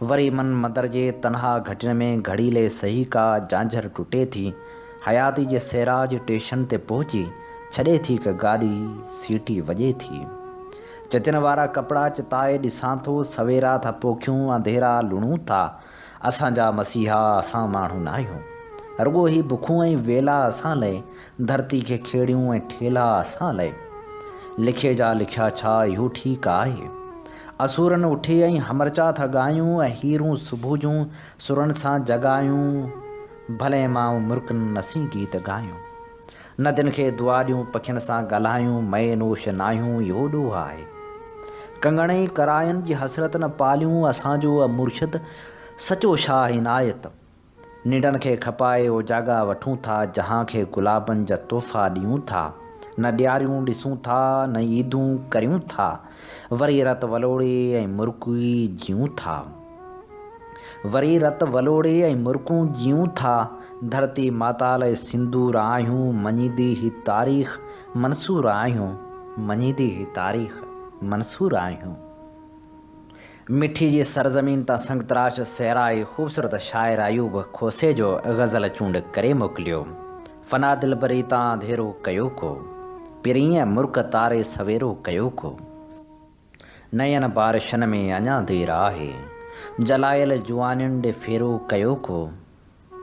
वरी मन मंदर जे तनहा घटियुनि में घड़ीले सही का झांझर टुटे थी। हयाती जे सैराज स्टेशन ते पहुची, छॾे थी हिकु गाॾी, सीटी वॼे थी। चितियुनि वारा कपिड़ा चिताए ॾिसां थो, सवेरा था पोखियूं, अंधेरा लुणूं था। असांजा मसीहा असां माण्हू न आहियूं, रुगो ही बुखूं ऐं वेला असां लाइ, धरती खे खेड़ियूं ऐं ठेला असां लाइ। लिखे जा लिखिया छा इहो ठीकु आहे, असूरनि उठी ऐं हमरचा था ॻायूं, ऐं हीरूं सुबुह जूं सुरनि सां जॻायूं। भले मां मुर्कनि नसीं गीत ॻायूं, नदियुनि खे दुआ ॾियूं, पखियुनि सां ॻाल्हायूं, मए नोश नाहियूं, इहो ॾोह आहे। कंगण ऐं करायनि जी हसरत न पालियूं, असांजो मुर्शिद सचो शाह इनायत। निंडनि खे खपाए उजागा वठूं था, जहां खे गुलाबनि जा तोहफ़ा ॾियूं था। न ॾियारियूं ॾिसूं था, न ईदूं करियूं था, वरी रत वलोड़े ऐं मुर्की जियूं था, वरी रत वलोड़े ऐं मुर्कूं जियूं था। धरती माता लाइ सिंदूर आहियूं, मञीदी ही तारीख़ मंसूर आहियूं, मञीदी ही तारीख़ मंसूर आहियूं। मिठी जी सरज़मीन तां संगतराश सहराई ख़ूबसूरत शाइर अयूब खोसे जो गज़ल चूंड करे मोकिलियो। फना दिलबरी तां अंधेरो कयो को, पिरीअं मुर्क तारे सवेरो कयो को। नयन बारिशनि में अञा देरि आहे, जलायल जुआनियुनि ॾे फेरो कयो को,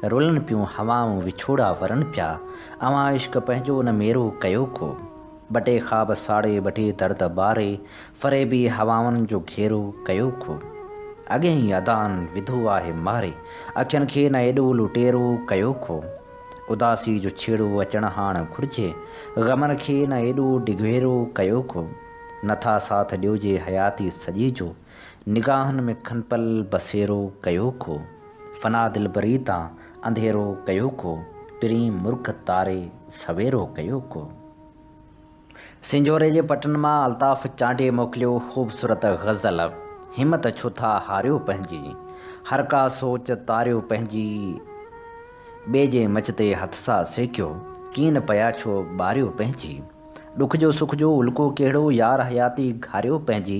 रुलनि पियूं हवाऊं विछोड़ा वरनि पिया, अवां इश्क पंहिंजो न मेरो कयो को, ॿ टे ख़्वाब साड़े ॿ टे दर्द ॿारे, फ़रेबी हवाउनि जो घेरो कयो को, अॻे ई अदान विधो आहे मारे, अखियुनि खे न एॾो लुटेरो कयो को, उदासी जो छेड़ो अचणु हाणे घुरिजे, ग़मनि खे न एॾो डिघेरो कयो को, नथा साथ ॾियोजे हयाती सॼी जो, निगाहनि में खनपल बसेरो कयो को, फना दिलबरी तां अंधेरो कयो को, पिरीं मुर्ख तारे सवेरो कयो को। सिंजोरे जे पटन मां अल्ताफ़ चांडे मोकिलियो ख़ूबसूरत ग़ज़ल, हिमत छो था हारियो पंहिंजी, हर का सोच तारियो पंहिंजी, ॿिए जे मच ते हथ सां सेकियो, कीन पिया छो ॿारियो पंहिंजी, ॾुख जो सुख जो उल्को कहिड़ो यार हयाती घारियो पंहिंजी,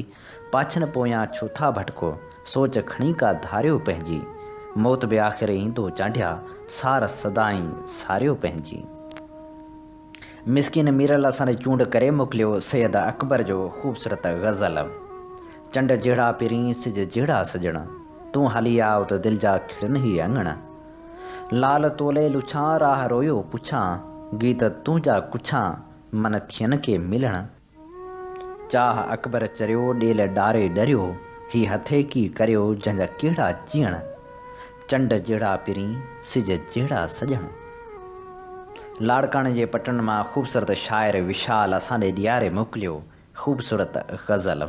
पाछन पोयां छो था भटको, सोच खणी का धारियो पंहिंजी, मौत बि आख़िर ईंदो चांडिया, सार सदाई सारियो पंहिंजी। मिसकिन मीरल असांजे चूंड करे मोकिलियो सैयद अकबर जो ख़ूबसूरत ग़ज़ल, चंड जहिड़ा पिरीं सिज जहिड़ा सजण, तूं हली आव त दिलि जा खिड़नि ई अङण, लाल तोले लुछां राह रोयो पुछां, गीत तूं जा कुछां मन थियनि के मिलण, चाह अकबर चरियो ॾेल ॾारे डरियो, ही हथे की करियो जंहिंजा कहिड़ा जीअण, चंड जहिड़ा पिरीं सिज जहिड़ा सजण। लाड़काणे जे पटन मां ख़ूबसूरत शाइर विशाल असांॾे ॾियारे मोकिलियो ख़ूबसूरत ग़ज़ल,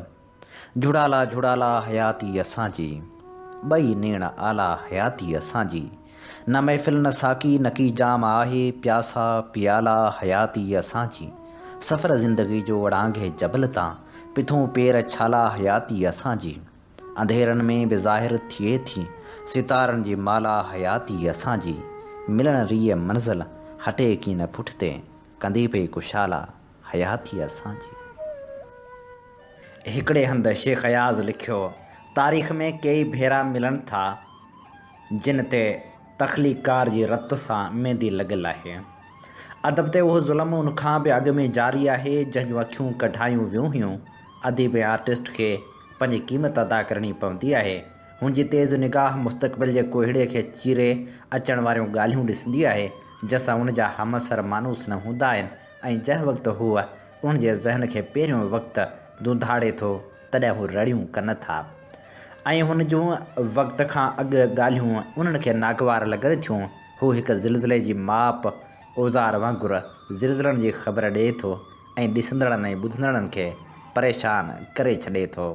जुड़ाला जुड़ाला हयाती असांजी, ॿई नेण आला हयाती असांजी, न महफ़िल न साकी न की जाम आहे, प्यासा पियाला हयाती असांजी, सफ़र ज़िंदगी जो अड़ांघे जबल तां, पिथूं पेर छाला हयाती असांजी, अंधेरनि में बि ज़ाहिर थिए थी, सितारनि जी माला हयाती असांजी, मिलण रीअ मंज़िल हटे की न पुठिते, कंदी पई कुशाला हयाती असांजी। हिकिड़े हंधि शेख अयाज़ लिखियो, तारीख़ में कई भेरा मिलनि था, जिन ते तख़लीक़कार जी रत सां मेंदी लॻियल आहे, अदब ते उहो ज़ुल्म उनखां बि अॻु में जारी आहे, जंहिंजूं अखियूं कढायूं वियूं हुयूं, अदीब आर्टिस्ट खे पंहिंजी क़ीमत अदा करणी पवंदी आहे, हुनजी तेज़ निगाह मुस्तक़बिल जे कोहीड़े खे चीरे अचण वारियूं ॻाल्हियूं ॾिसंदी आहे, जंहिंसां उनजा हमअसर मानूस न हूंदा आहिनि, ऐं जंहिं वक़्तु हूअ उनजे ज़हन खे पहिरियों वक़्तु दूंधाड़े थो, तॾहिं हू रड़ियूं कनि था, ऐं हुन जूं वक़्त खां अॻु ॻाल्हियूं उन्हनि खे नागवार लॻनि थियूं, हू हिकु ज़िलज़िले जी माप औज़ार वांगुरु ज़िलज़िलनि जी ख़बर ॾिए थो, ऐं ॾिसंदड़नि ऐं ॿुधंदड़नि खे परेशान करे छॾे थो।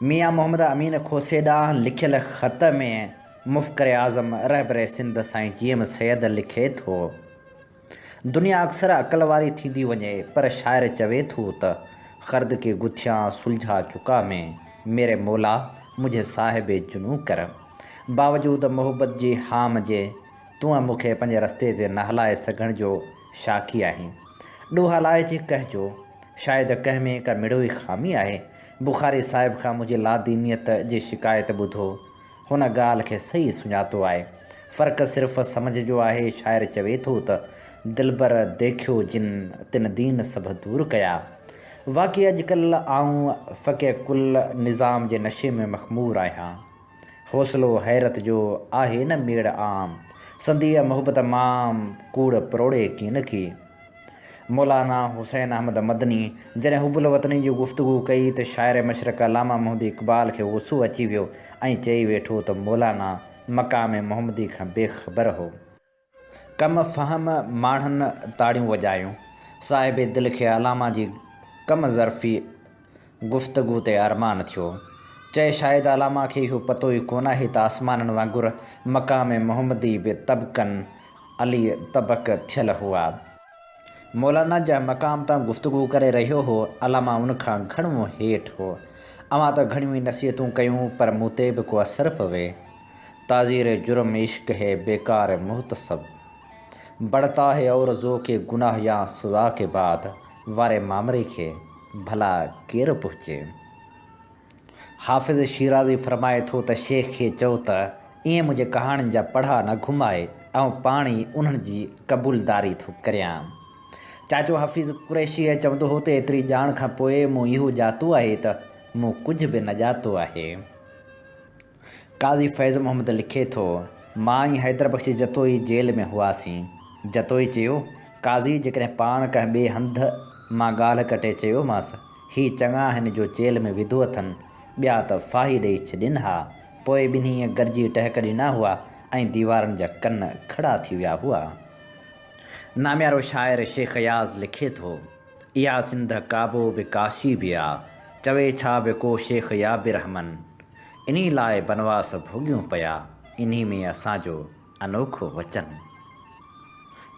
मियां मोहम्मद अमीन खोसे ॾांहुं लिखियल ख़त में मुफ़्कर आज़म रहबर सिंध साईं जीएम सैयद लिखे थो, दुनिया अक्सर अक़ल वारी थींदी वञे, पर शाइर चवे थो त ख़र्द के गुथियां सुलझा चुका में, मेरे मौला मुझे साहिबे जुनू कर, बावजूद मोहब्बत जी हाम जे, तूं मूंखे पंहिंजे रस्ते ते न हलाए सघण जो शाकी आहीं, ॾोह हलाइजे कंहिंजो, शायदि कंहिं में का मिड़ो ई ख़ामी आहे, बुख़ारी साहिब खां मुंहिंजी लादीनियत जी शिकायत ॿुधो, हुन ॻाल्हि खे सही सुञातो आहे, फ़र्क़ु सिर्फ़ु सम्झ जो आहे, शाइर चवे थो त दिलबर देखियो जिन तिन दीन सभु दूरि कया, वाक़ई अॼुकल्ह आऊं फ़क़े कुल निज़ाम जे नशे में मख़मूर आहियां, हौसलो हैरत जो आहे न मेड़ आम, संदीअ मोहब्बत माम कूड़ परोड़े कीन की। मौलाना हुसैन अहमद मदनी जॾहिं हुबुल वतनी जी गुफ़्तगू कई त शाइर मशरक़ अलामा मोहम्मद इक़बाल खे गुस्सो अची वियो ऐं चई वेठो त मौलाना मक़ाम मोहम्मदी खां बेख़बर हो, कम फ़हम माण्हुनि ताड़ियूं वॼायूं, साहिब दिलि खे अलामा जी कम ज़र्फ़ी गुफ़्तगू ते अरमान थियो, चए शायदि अलामा खे इहो पतो ई कोन आहे त आसमाननि वांगुरु मक़ाम मोहम्मदी बि तबक़नि अली तबक़ थियल हुआ। मौलाना जा मक़ाम तां गुफ़्तगू करे रहियो हो, अलामा उनखां घणो हेठि हो, अवां त घणियूं ई नसीहतूं कयूं, पर मूं ते बि को असरु पवे, ताज़ीर जुर्म इश्क है बेकार मुहतसब, बढ़ता है और ज़ोक़े गुनाह या सज़ा के बाद, वारे मामरे खे भला केरु पुछे। हाफ़िज़ शिराज़ी फ़रमाए थो त शेख खे चओ त ईअं मुंहिंजे कहाणियुनि जा पढ़ा न घुमाए, ऐं पाण ई उन्हनि जी क़बूलदारी थो करियां, चाचो हफ़ीज़ कुरैशी चवंदो हो त एतिरी ॼाण खां पोइ मूं इहो ॼातो आहे त मूं कुझु बि न ॼातो आहे। काज़ी फैज़ मोहम्मद लिखे थो, मां ऐं हैदर बख़्शी जतोई जेल में हुआसीं। जतोई चयो, काज़ी जेकॾहिं पाण कंहिं ॿिए हंध मां ॻाल्हि कटे चयोमांसि ही चङा हिन जो जेल में विधो अथनि, ॿिया त फाही ॾेई छॾिन हा। पोइ ॿिन्ही गॾिजी टहिक ॾिना हुआ ऐं दीवारनि जा कन खड़ा थी विया हुआ। नाम्यारो शाइर शेख अयाज़ लिखे थो, इहा सिंध काबो बि काशी बि आहे, चवे छा बि को शेख या बि रहमन, इन्ही लाइ बनवास भोॻियूं पिया, इन्ही में असांजो अनोखो वचन।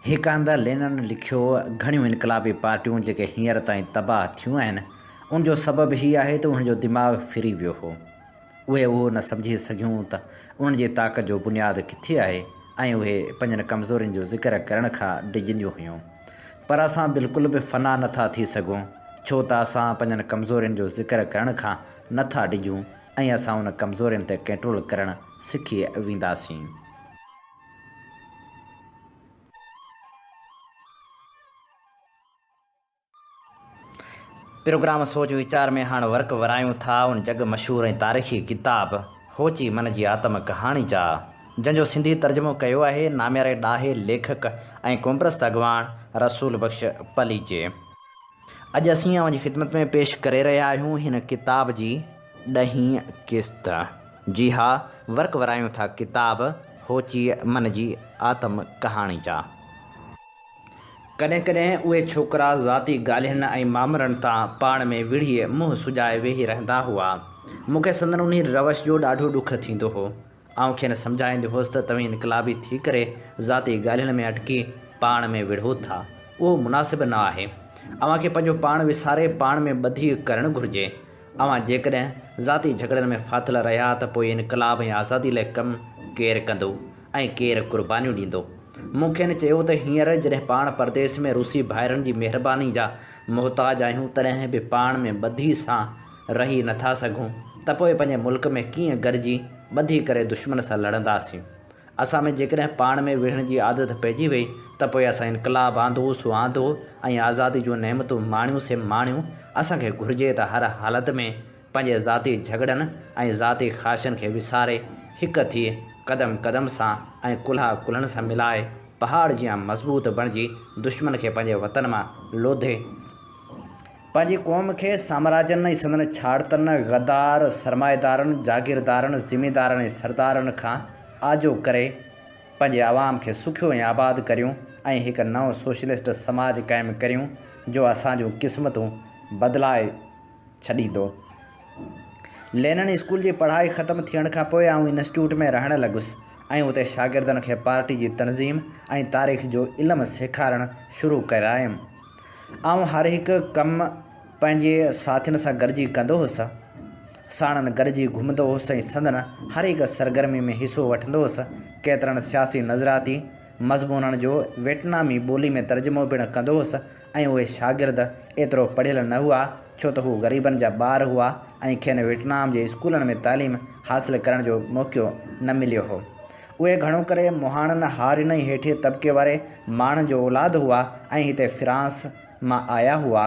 हिकांदर लेनन लिखियो, घणियूं इनकलाबी पार्टियूं जेके हींअर ताईं तबाह थियूं आहिनि उनजो सबबु हीअ आहे त उनजो दिमाग़ फिरी वियो हो। उहे उहो न सम्झी सघियूं त उन्हनि जी ताक़त जो बुनियादु किथे आहे ऐं उहे पंहिंजनि कमज़ोरियुनि जो ज़िक्र करण खां डिॼंदियूं हुयूं। पर असां बिल्कुलु बि फ़ना नथा थी सघूं, छो त असां पंहिंजनि कमज़ोरियुनि जो ज़िक्र करण खां नथा डिॼूं ऐं असां उन कमज़ोरियुनि ते कंट्रोल करणु सिखी वेंदासीं। प्रोग्राम सोच वीचार में हाणे वर्क वरायूं था उन जग मशहूरु ऐं तारीख़ी किताब होची मन जी आत्म कहाणी जा, जंहिंजो सिंधी तर्जुमो कयो आहे नाम्यारे ॾाहे लेखक ऐं कोमप्रस्त अॻवान रसूल बख़्श पलीजे। अॼु असीं अव्हां जी ख़िदमत में पेश करे रहिया आहियूं हिन किताब जी 10हीं क़िस्त। जी हा, वर्क वरायूं था किताब होची मन जी आत्म कहाणी जा। कॾहिं कॾहिं उहे छोकिरा ज़ाती ॻाल्हियुनि ऐं मामरनि तां पाण में विढ़ी मुंहुं सुॼाए वेही रहंदा हुआ। मूंखे संदन उन रवश जो ॾाढो ॾुख थींदो हो। आउं खेनि सम्झाईंदो हुअसि त तव्हीं इनकलाबी थी करे ज़ाती ॻाल्हियुनि में अटकी पाण में विढ़ो था, उहो मुनासिबु न आहे। अव्हांखे पंहिंजो पाण विसारे पाण में ॿधी करणु घुरिजे। अव्हां जेकॾहिं ज़ाती झगड़नि में फाथल रहिया त पोइ इनकलाब ऐं आज़ादी लाइ कमु केरु कंदो ऐं केरु क़ुर्बानियूं ॾींदो। मूंखे चयो त हींअर जॾहिं पाण परदेस में रूसी भाइरनि जी महिरबानी जा मुहताज आहियूं तॾहिं बि पाण में ॿधी सां रही नथा सघूं त पोइ पंहिंजे मुल्क में कीअं गॾिजी ॿधी करे दुश्मन सां लड़ंदासीं। असां में जेकॾहिं पाण में विढ़ण जी आदत पइजी वई त पोइ असां इनकलाब आंदो सो आंदो ऐं आज़ादी जूं नेमतूं माणियूं से माणियूं। असांखे घुरिजे त हर हालति में पंहिंजे ज़ाती झगड़नि ऐं ज़ाती ख़्वाहिशनि खे विसारे हिकु थी क़दम क़दम सां ऐं कुल्हा कुल्हनि सां मिलाए पहाड़ जीअं मज़बूत बणिजी दुश्मन खे पंहिंजे वतन मां लोधे पंहिंजी क़ौम खे साम्राज्यनि ऐं संदन छाड़तनि गद्दार सरमाएदारनि जागीरदारनि ज़िमीदारनि ऐं सरदारनि खां आजो करे पंहिंजे आवाम खे सुखियो ऐं आबाद करियूं ऐं हिकु नओं सोशलिस्ट समाज क़ाइमु करियूं जो असांजूं क़िस्मतूं बदिलाए छॾींदो। लेनिन स्कूल जी पढ़ाई ख़तमु थियण खां पोइ आउं इंस्टीट्यूट में रहणु लॻुसि ऐं उते शागिर्दनि खे पार्टी जी तनज़ीम ऐं तारीख़ जो इल्मु सेखारणु शुरू करायुमि। आउं हर हिकु कमु पंहिंजे साथियुनि सां गॾिजी कंदो हुउसि, साणनि गॾिजी घुमंदो हुउसि ऐं संदन हर हिकु सरगर्मी में हिसो वठंदो हुउसि। केतिरनि सियासी नज़राती मज़मूननि जो वियतनामी ॿोली में तर्जुमो पिणु कंदो हुउसि ऐं उहे शागिर्द एतिरो पढ़ियल न हुआ छो त हू ग़रीबनि जा ॿार हुआ ऐं खेनि वियतनाम जे स्कूलनि में तालीम हासिलु करण जो मौक़ो न मिलियो हो। उहे घणो करे मुहाणनि हारियुनि ऐं हेठिए तबिके वारे माण्हुनि जो औलाद हुआ ऐं हिते फ्रांस मां आया हुआ।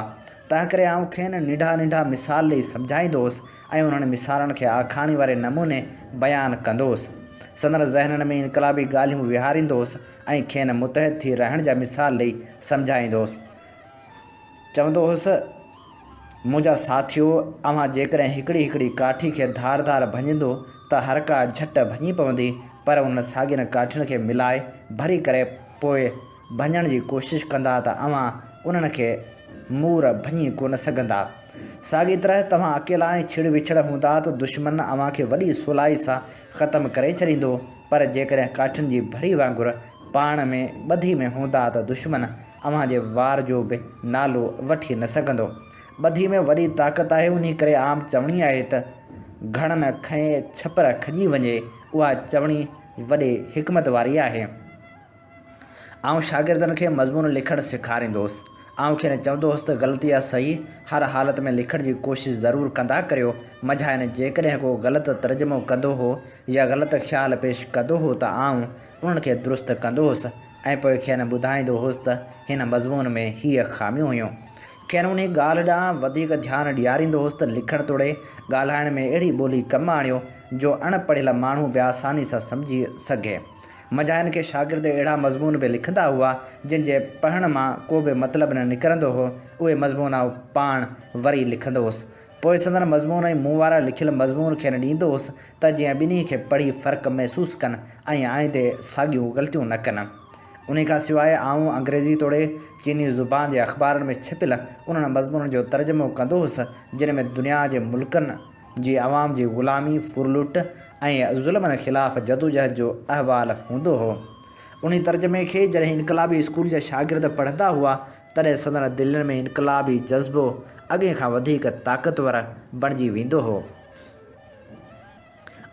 तंहिं करे आउं खेनि निंढा निंढा मिसाल ॾेई सम्झाईंदो हुउसि ऐं उन्हनि मिसालनि खे आखाणी वारे नमूने बयानु कंदो हुउसि। संदन ज़हननि में इनकलाबी ॻाल्हियूं विहारींदो हुउसि ऐं खेनि मुतहद थी रहण जा मिसाल ॾेई सम्झाईंदो हुउसि। चवंदो हुउसि, मुंहिंजा साथियो, अव्हां जेकॾहिं हिकिड़ी हिकिड़ी काठी खे धार धार भञंदो त हर का झटि भञी पवंदी, पर उन साॻियुनि काठियुनि खे मिलाए भरी करे पोइ भञण जी कोशिशि कंदा त अव्हां उन्हनि खे मूर भञी कोन सघंदा। साॻी तरह तव्हां अकेला ऐं छिड़ विछड़ हूंदा त दुश्मन अव्हां खे वॾी सवलाई सां ख़तमु करे छॾींदो, पर जेकॾहिं काठियुनि जी भरी वांगुरु पाण में ॿधी में हूंदा त दुश्मन अव्हां जे वार जो बि नालो वठी न सघंदो। ॿधी में वॾी ताक़त आहे, उन करे आम चवणी आहे त घणनि खए छपर खॼी वञे, उहा चवणी वॾे हिकमत वारी आहे। आउं शागिर्दनि खे मज़मून लिखणु सेखारींदो हुउसि। आउं खेनि चवंदो हुउसि त ग़लती आहे सही, हर हालत में लिखण जी कोशिशि ज़रूरु कंदा करियो। मझाइनि जेकॾहिं को ग़लति तर्जुमो कंदो हो या ग़लति ख़्यालु पेश कंदो हो त आउं उन्हनि खे दुरुस्त कंदो हुउसि ऐं पोइ खेनि ॿुधाईंदो हुउसि त हिन मज़मून में हीअ ख़ामियूं हुयूं। खेनि उन ॻाल्हि ॾांहुं वधीक ध्यानु ॾियारींदो हुउसि त लिखण तोड़े ॻाल्हाइण में अहिड़ी ॿोली कमु आणियो जो अणपढ़ियल माण्हू बि आसानी सां सम्झी सघे। मजाइनि खे शागिर्द अहिड़ा मज़मून बि लिखंदा हुआ जिन जे पढ़ण मां को बि मतिलबु न निकिरंदो हो। उहे मज़मून पाण वरी लिखंदो हुउसि। पोइ संदन मज़मून ऐं मूं वारा लिखियल मज़मून खेनि ॾींदो हुउसि त जीअं ॿिन्ही खे पढ़ी फ़र्क़ु महसूसु कनि ऐं आईंदे साॻियूं ग़लतियूं न कनि। उन खां सवाइ आऊं अंग्रेज़ी तोड़े चीनी ज़ुबान जे अख़बारनि में छपियल उन्हनि मज़मूननि जो तर्जुमो कंदो हुउसि जिन में दुनिया जे मुल्कनि जी आवाम जी ग़ुलामी, फुरलुट ऐं ज़ुल्मनि ख़िलाफ़ जदोजहद जो अहवाल हूंदो हो। उन तर्जुमे खे जॾहिं इनकलाबी स्कूल जा शागिर्द पढ़ंदा हुआ तॾहिं संदन दिलनि में इनकलाबी जज़्बो अॻे खां वधीक ताक़तवर बणिजी वेंदो हो।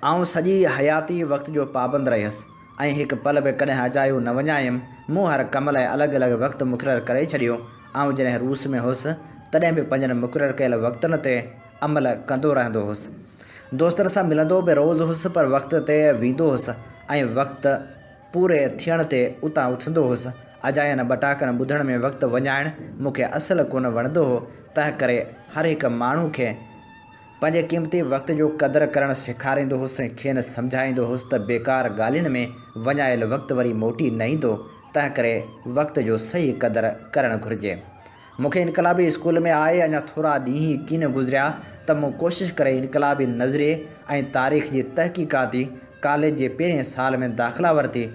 आऊं सॼी हयाती वक़्त जो पाबंद रहियसि ऐं हिकु पल बि कॾहिं अजायो न वञायमि। मूं हर कम लाइ अलॻि अलॻि वक़्तु मुक़ररु करे छॾियो। ऐं जॾहिं रूस में हुउसि तॾहिं बि पंहिंजनि मुक़ररु कयल वक़्तनि ते अमल कंदो रहंदो हुउसि। दोस्तनि सां मिलंदो बि रोज़ु हुउसि पर वक़्त ते वेंदो हुउसि ऐं वक़्तु पूरे थियण ते उतां उथंदो हुउसि। अजायनि बटाकनि ॿुधण में वक़्तु वञाइणु मूंखे असुलु कोन वणंदो हो। तंहिं करे हर हिकु माण्हू खे पंहिंजे क़ीमती वक़्त जो क़दुरु करणु सेखारींदो हुउसि ऐं खेनि सम्झाईंदो हुउसि त बेकार ॻाल्हियुनि में वञायल वक़्तु वरी मोटी न ईंदो। तंहिं करे वक़्त जो सही क़दुरु करणु घुरिजे। मूंखे इनकलाबी स्कूल में आए अञा थोरा ॾींहं ई कीन गुज़रिया त मूं कोशिशि करे इनकलाबी नज़रिए ऐं तारीख़ जी तहक़ीक़ाती कॉलेज जे पहिरें साल में दाख़िला वरिती।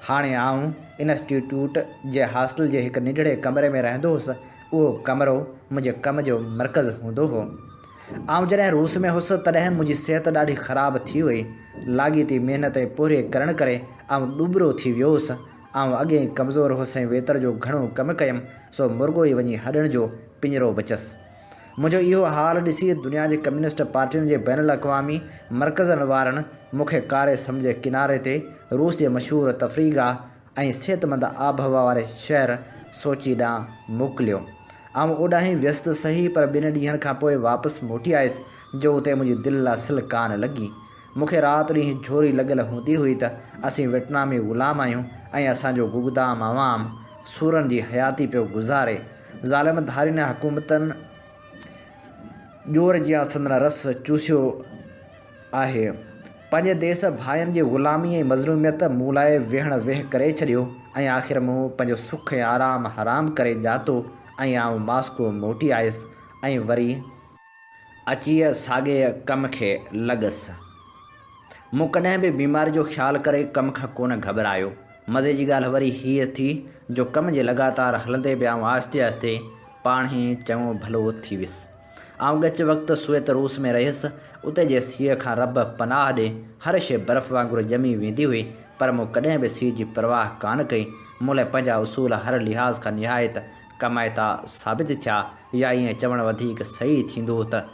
हाणे आऊं इंस्टीट्यूट जे हॉस्टल जे हिकु नंढड़े कमरे में रहंदो हुउसि। उहो कमरो मुंहिंजे कम जो मर्कज़ हूंदो हो। आऊं जॾहिं रूस में हुउसि तॾहिं मुंहिंजी सिहत ॾाढी ख़राबु थी वई। लाॻीती महिनत ऐं पूरे करण करे आऊं ॾुबरो थी वियो हुउसि। आऊं अॻे ई कमज़ोर हुउसि ऐं वेतर जो घणो कमु कयुमि सो मुर्गो ई वञी हॾण जो पिंजरो बचियसि। मुंहिंजो इहो हाल ॾिसी दुनिया जे कम्युनिस्ट पार्टियुनि जे बैनुल अक़वामी मर्कज़नि वारनि मूंखे कारे समुंड जे किनारे ते रूस जे मशहूरु तफ़रीगाह ऐं सिहतमंद आबहवा वारे शहर सोची ॾांहुं मोकिलियो। आऊं ओॾांहुं व्यस्त सही पर ॿिनि ॾींहंनि खां पोइ वापसि मोटी आयुसि जो उते मुंहिंजी दिलि असल कान लॻी। मूंखे राति ॾींहुं झोरी लॻियल हूंदी हुई त असीं वियतनामी ग़ुलाम आहियूं ऐं असांजो गुगदाम अवाम सूरनि जी हयाती पियो गुज़ारे। ज़ालिम धारिन हुकूमतनि ॼोर जियां संदन रस चूसियो आहे। पंहिंजे देश भाइनि जी ग़ुलामी ऐं मज़लूमियत मूं लाइ वेहण वेह करे छॾियो ऐं आख़िर मूं पंहिंजो सुख ऐं आराम हराम करे ॼातो ऐं आऊं मास्को मोटी आयुसि ऐं वरी अची साॻे कम खे लॻसि। मूं कॾहिं बि बीमारी जो ख़्यालु करे कम खां कोन घबरायो। मज़े जी ॻाल्हि वरी हीअ थी जो कम जे लगातार हलंदे बि आऊं आहिस्ते आहिस्ते पाण ई चङो भलो थी वियुसि। आऊं ॻच वक़्तु स्वेत रूस में रहियुसि। उते जे सीउ खां रब पनाह ॾे। हर शइ बर्फ़ वांगुरु ॼमी वेंदी हुई पर मूं कॾहिं बि सीउ जी परवाह कान कई। मूं लाइ पंहिंजा उसूल हर लिहाज़ खां निहायत कमाइता साबित थिया या ईअं चवणु वधीक सही थींदो त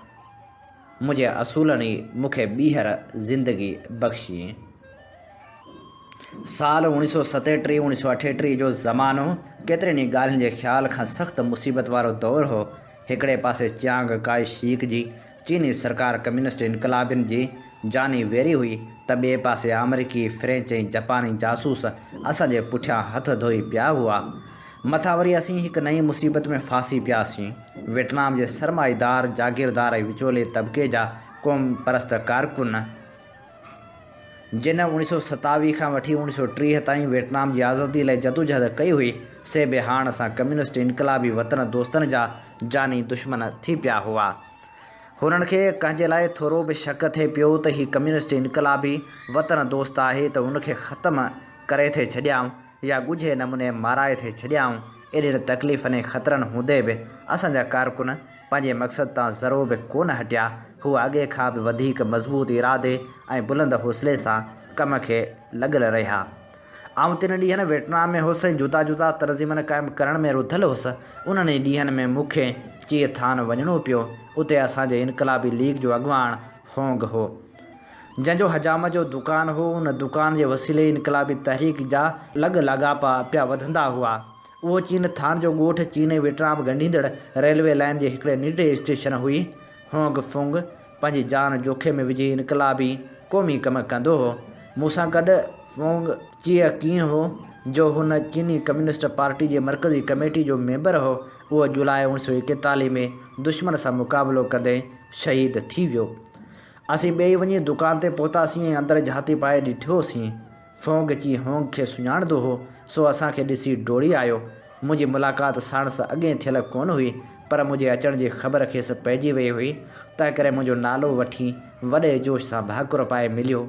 मुंहिंजे असूलनि ई मूंखे ॿीहर ज़िंदगी बख़्शी। साल 1937 1938 जो ज़मानो केतिरनि ई ॻाल्हियुनि जे ख़्याल खां सख़्तु मुसीबत वारो दौरु हो। हिकिड़े पासे चियांग काई शीक जी चीनी सरकार कम्युनिस्ट इनकलाबियुनि जी जानी वेरी हुई त ॿिए पासे अमरीकी, फ्रेंच ऐं जापानी जासूस असांजे पुठियां हथ धोई पिया हुआ। मथां वरी असीं हिकु नई मुसीबत में फासी पियासीं। वियतनाम जे सरमाईदार, जागीरदार ऐं विचोले तबिके जा क़ौम परस्त कारकुन जिन 1927 खां वठी 1930 ताईं वियतनाम जी आज़ादी लाइ जदोजहद कई हुई से बि हाणे असां कम्युनिस्ट इनकलाबी वतन दोस्तनि जा जानी दुश्मन थी पिया हुआ। हुननि खे कंहिंजे लाइ थोरो बि शक थिए पियो त हीउ कम्युनिस्ट इनकलाबी वतन दोस्त आहे त उनखे ख़तमु करे थे छॾियाऊं या ॻुझे नमूने माराए थे छॾियाऊं। एॾियुनि तकलीफ़नि ऐं ख़तरनि हूंदे बि असांजा कारकुन पंहिंजे मक़सद तां ज़रो बि कोन हटिया। हू अॻे खां बि वधीक मज़बूत इरादे ऐं बुलंद हौसले सां कम खे लॻल रहिया। आऊं 3 ॾींहंनि वियतनाम में हुउसि ऐं जुदा जुदा तर्ज़ीमनि क़ाइमु करण में रुधल हुउसि। उन्हनि ॾींहंनि में मूंखे चीथान वञिणो पियो। उते असांजे इनकलाबी लीग जो अॻुवाण होंग हो जंहिंजो हजाम जो दुकानु हो। उन दुकान जे वसीले इनकलाबी तहरीक जा लॻ लाॻापा पिया वधंदा हुआ। उहो चीन थान जो ॻोठु चीन ऐं वियतनाम ॻंढींदड़ रेलवे लाइन जे हिकिड़े नंढे स्टेशन हुई। होंग फुंग पंहिंजी जान जोखे में विझी इनकलाबी क़ौमी कमु कंदो हो। मूंसां गॾु फोंग चीअ कीअं हो जो हुन चीनी कम्युनिस्ट पार्टी जे मरकज़ी कमेटी जो मेंबर हो, उहो जुलाई 1941 में दुश्मन सां मुक़ाबिलो कंदे शहीद थी वियो। असीं ॿई वञी दुकान ते पहुतासीं ऐं अंदरि झाती पाए ॾिठोसीं। फ़ोंग ची होंग खे सुञाणंदो हो, सो असांखे ॾिसी डोड़ी आयो। मुंहिंजी मुलाक़ात साण सां अॻे थियल कोन हुई, पर मुंहिंजे अचण जी ख़बर खेसि पइजी वई हुई, तंहिं करे मुंहिंजो नालो वठी वॾे जोश सां भाकुर पाए मिलियो।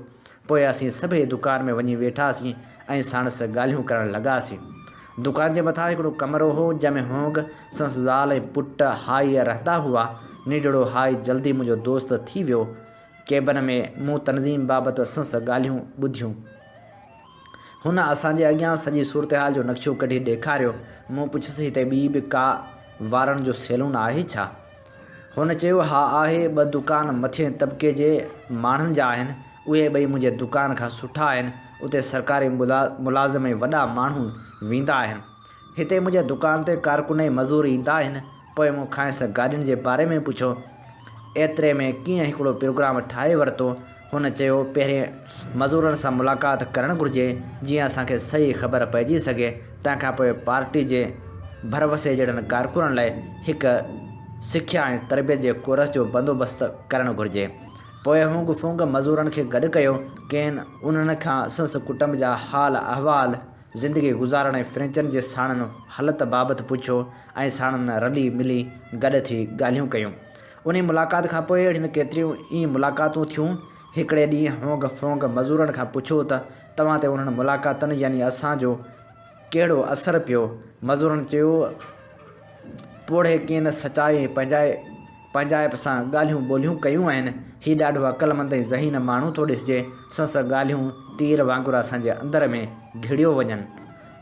पोइ असीं सभई दुकान में वञी वेठासीं ऐं साण सां ॻाल्हियूं करणु लॻासीं। दुकान जे मथां हिकिड़ो कमरो हो, जंहिंमें होंग संस ज़ाल ऐं पुट हाई रहंदा हुआ। निडड़ो हाई जल्दी मुंहिंजो दोस्त थी वियो। केबिन में मूं तनज़ीम बाबति संस ॻाल्हियूं ॿुधियूं। हुन असांजे अॻियां सॼी सूरत हाल जो नक्शो कढी ॾेखारियो। मूं पुछियसि, हिते ॿी बि का वारनि जो सैलून आहे छा? हुन चयो, हा आहे, 2 दुकान मथे तबिके जे माण्हुनि जा आहिनि। उहे ॿई मुंहिंजे दुकान खां सुठा आहिनि। उते सरकारी मुलाज़िम ऐं वॾा माण्हू वेंदा आहिनि। हिते मुंहिंजे दुकान ते कारकुन ऐं मज़ूर ईंदा आहिनि। पोइ मूं खांसि गाॾियुनि जे बारे में पुछियो। एतिरे में कीअं हिकिड़ो प्रोग्राम ठाहे वरितो। हुन चयो, पहिरें मज़ूरनि सां मुलाक़ात करणु घुरिजे, जीअं असांखे सही ख़बर पइजी सघे। तंहिंखां पोइ पार्टी जे भरवसे जहिड़नि कारकुननि लाइ हिकु सिख्या ऐं तरबियत जे कोर्स जो बंदोबस्तु करणु घुरिजे। पोइ होंग फोंग मज़ूरनि खे गॾु कयो। केन उन्हनि खां संस कुटुंब जा हाल अहवाल, ज़िंदगी गुज़ारण ऐं फ्रेंचनि जे साणनि हालत बाबति पुछियो ऐं साणनि रली मिली गॾु थी ॻाल्हियूं कयूं। उन मुलाक़ात खां पोइ अहिड़ियूं केतिरियूं ई मुलाक़ातूं थियूं। हिकिड़े ॾींहुं होंग फोंग मज़ूरनि खां पुछियो त तव्हां ते उन्हनि मुलाक़ातनि यानी असांजो कहिड़ो असरु पियो। मज़ूरनि चयो, पोड़े केन सचाई ऐं पंहिंजाइप सां ॻाल्हियूं ॿोलियूं कयूं आहिनि। हीउ ॾाढो अक़लमंद ऐं ज़हीन माण्हू थो ॾिसिजे। संस ॻाल्हियूं तीर वांगुरु असांजे अंदर में घिड़ियो वञनि।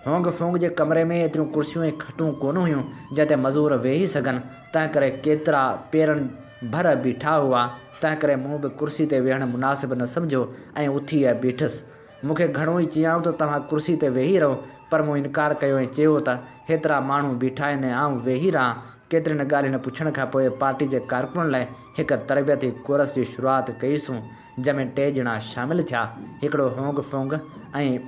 होंग फोंग जे कमरे में एतिरियूं कुर्सियूं ऐं खटूं कोन हुयूं जंहिं ते मज़ूर वेही सघनि। तंहिं करे केतिरा पेरनि भर बीठा हुआ। तंहिं करे मूं बि कुर्सी ते वेहणु मुनासिबु न सम्झो ऐं उथी बीठुसि। मूंखे घणो ई चयाऊं त तव्हां कुर्सी ते वेही रहो, पर मूं इनकार कयो ऐं चयो त हेतिरा माण्हू बीठा आहिनि ऐं आउं वेही रहां। केतिरनि ॻाल्हियुनि पुछण खां पोइ पार्टी जे कारकुननि लाइ हिकु तरबियती कोर्स जी शुरूआति कईसूं, जंहिंमें 3 ॼणा शामिलु थिया। हिकिड़ो होंग फोंग ऐं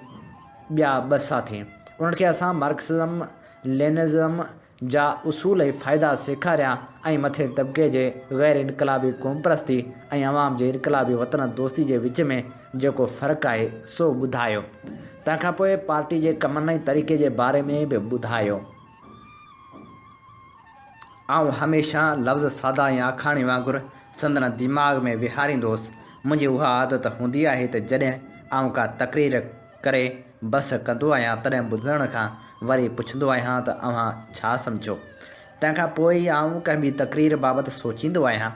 ॿिया 2 साथी। उन्हनि खे असां मार्क्सिज़म लेनिनिज़म जा उसूल ऐं फ़ाइदा सेखारिया ऐं मथे तबिके जे ग़ैर इनकलाबी क़ौमपरस्ती ऐं अवाम जे इनकलाबी वतन दोस्ती जे विच में जेको फ़र्क़ु आहे सो ॿुधायो। तंहिंखां पोइ पार्टी जे कमनि ऐं तरीक़े जे बारे में बि ॿुधायो। आउं हमेशह लफ़्ज़ सादा ऐं आखाणी वांगुरु संदन दिमाग़ में विहारींदोसि। मुंहिंजी उहा आदत हूंदी आहे त जॾहिं आउं का तक़रीर करे बसि कंदो आहियां, तॾहिं ॿुधण खां वरी पुछंदो आहियां त अव्हां छा सम्झो। तंहिंखां पोइ ई आउं कंहिं ॿी तक़रीर बाबति सोचींदो आहियां।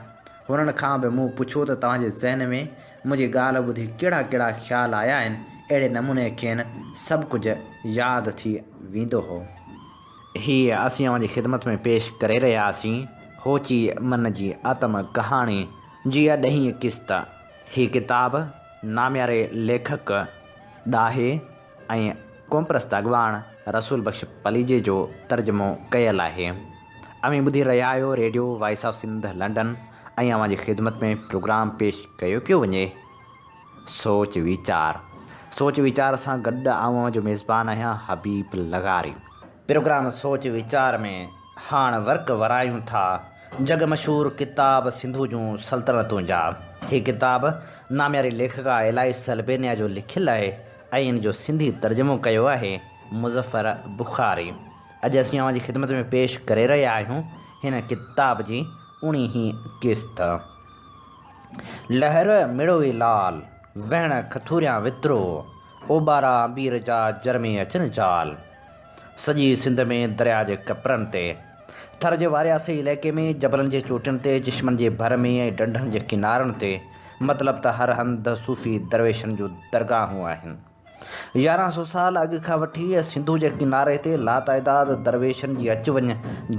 हुननि खां बि मूं पुछियो त तव्हांजे ज़हन में मुंहिंजी ॻाल्हि ॿुधी कहिड़ा कहिड़ा ख़्याल आया आहिनि। अहिड़े नमूने खेनि सभु कुझु यादि थी वेंदो हो। हीअ असीं अव्हांजी ख़िदमत में पेश करे रहियासीं होची मन जी आत्म कहाणी जी 10वीं क़िस्त। हीअ किताब नाम्यारे लेखक ॾाहे ऐं क़ौमपरस्त अॻवान रसूल बख़्श पलीजे जो तर्जुमो कयल आहे। अमी ॿुधी रहिया आहियो radio voice of Sindh London ऐं अव्हांजी ख़िदमत में प्रोग्राम पेश कयो पियो वञे सोच वीचार सां गॾु आउं जो मेज़बान आहियां हबीब लगारी। प्रोग्राम सोच वीचार में हाणे वर्क वरायूं था जग मशहूर किताब सिंधु जूं सल्तनतूं जा। हीअ किताब नाम्यारी लेखका एलाइस सल्बेनिया जो लिखियलु आहे ऐं इन जो सिंधी तर्जुमो कयो आहे मुज़फ़र बुखारी। अॼु असीं अव्हांजी ख़िदमत में पेश करे रहिया आहियूं हिन किताब जी 19वीं क़िस्त। लहर मिड़ो ई लाल वहण खथूरियां वितिरो ओबारा बीर जा जरमे अचनि जाल। सॼी सिंध में दरिया जे कपरनि ते थर जे वारियासे इलाइक़े में जबलनि जे चोटियुनि ते जिस्मनि जे भर में ऐं ढंढनि जे किनारनि ते मतिलबु त हर हंधि सूफ़ी दरवेशनि जूं दरगाहूं आहिनि। 1100 साल अॻु खां वठी सिंधु जे किनारे ते लातइदाद दरवेशनि जी अचु वञु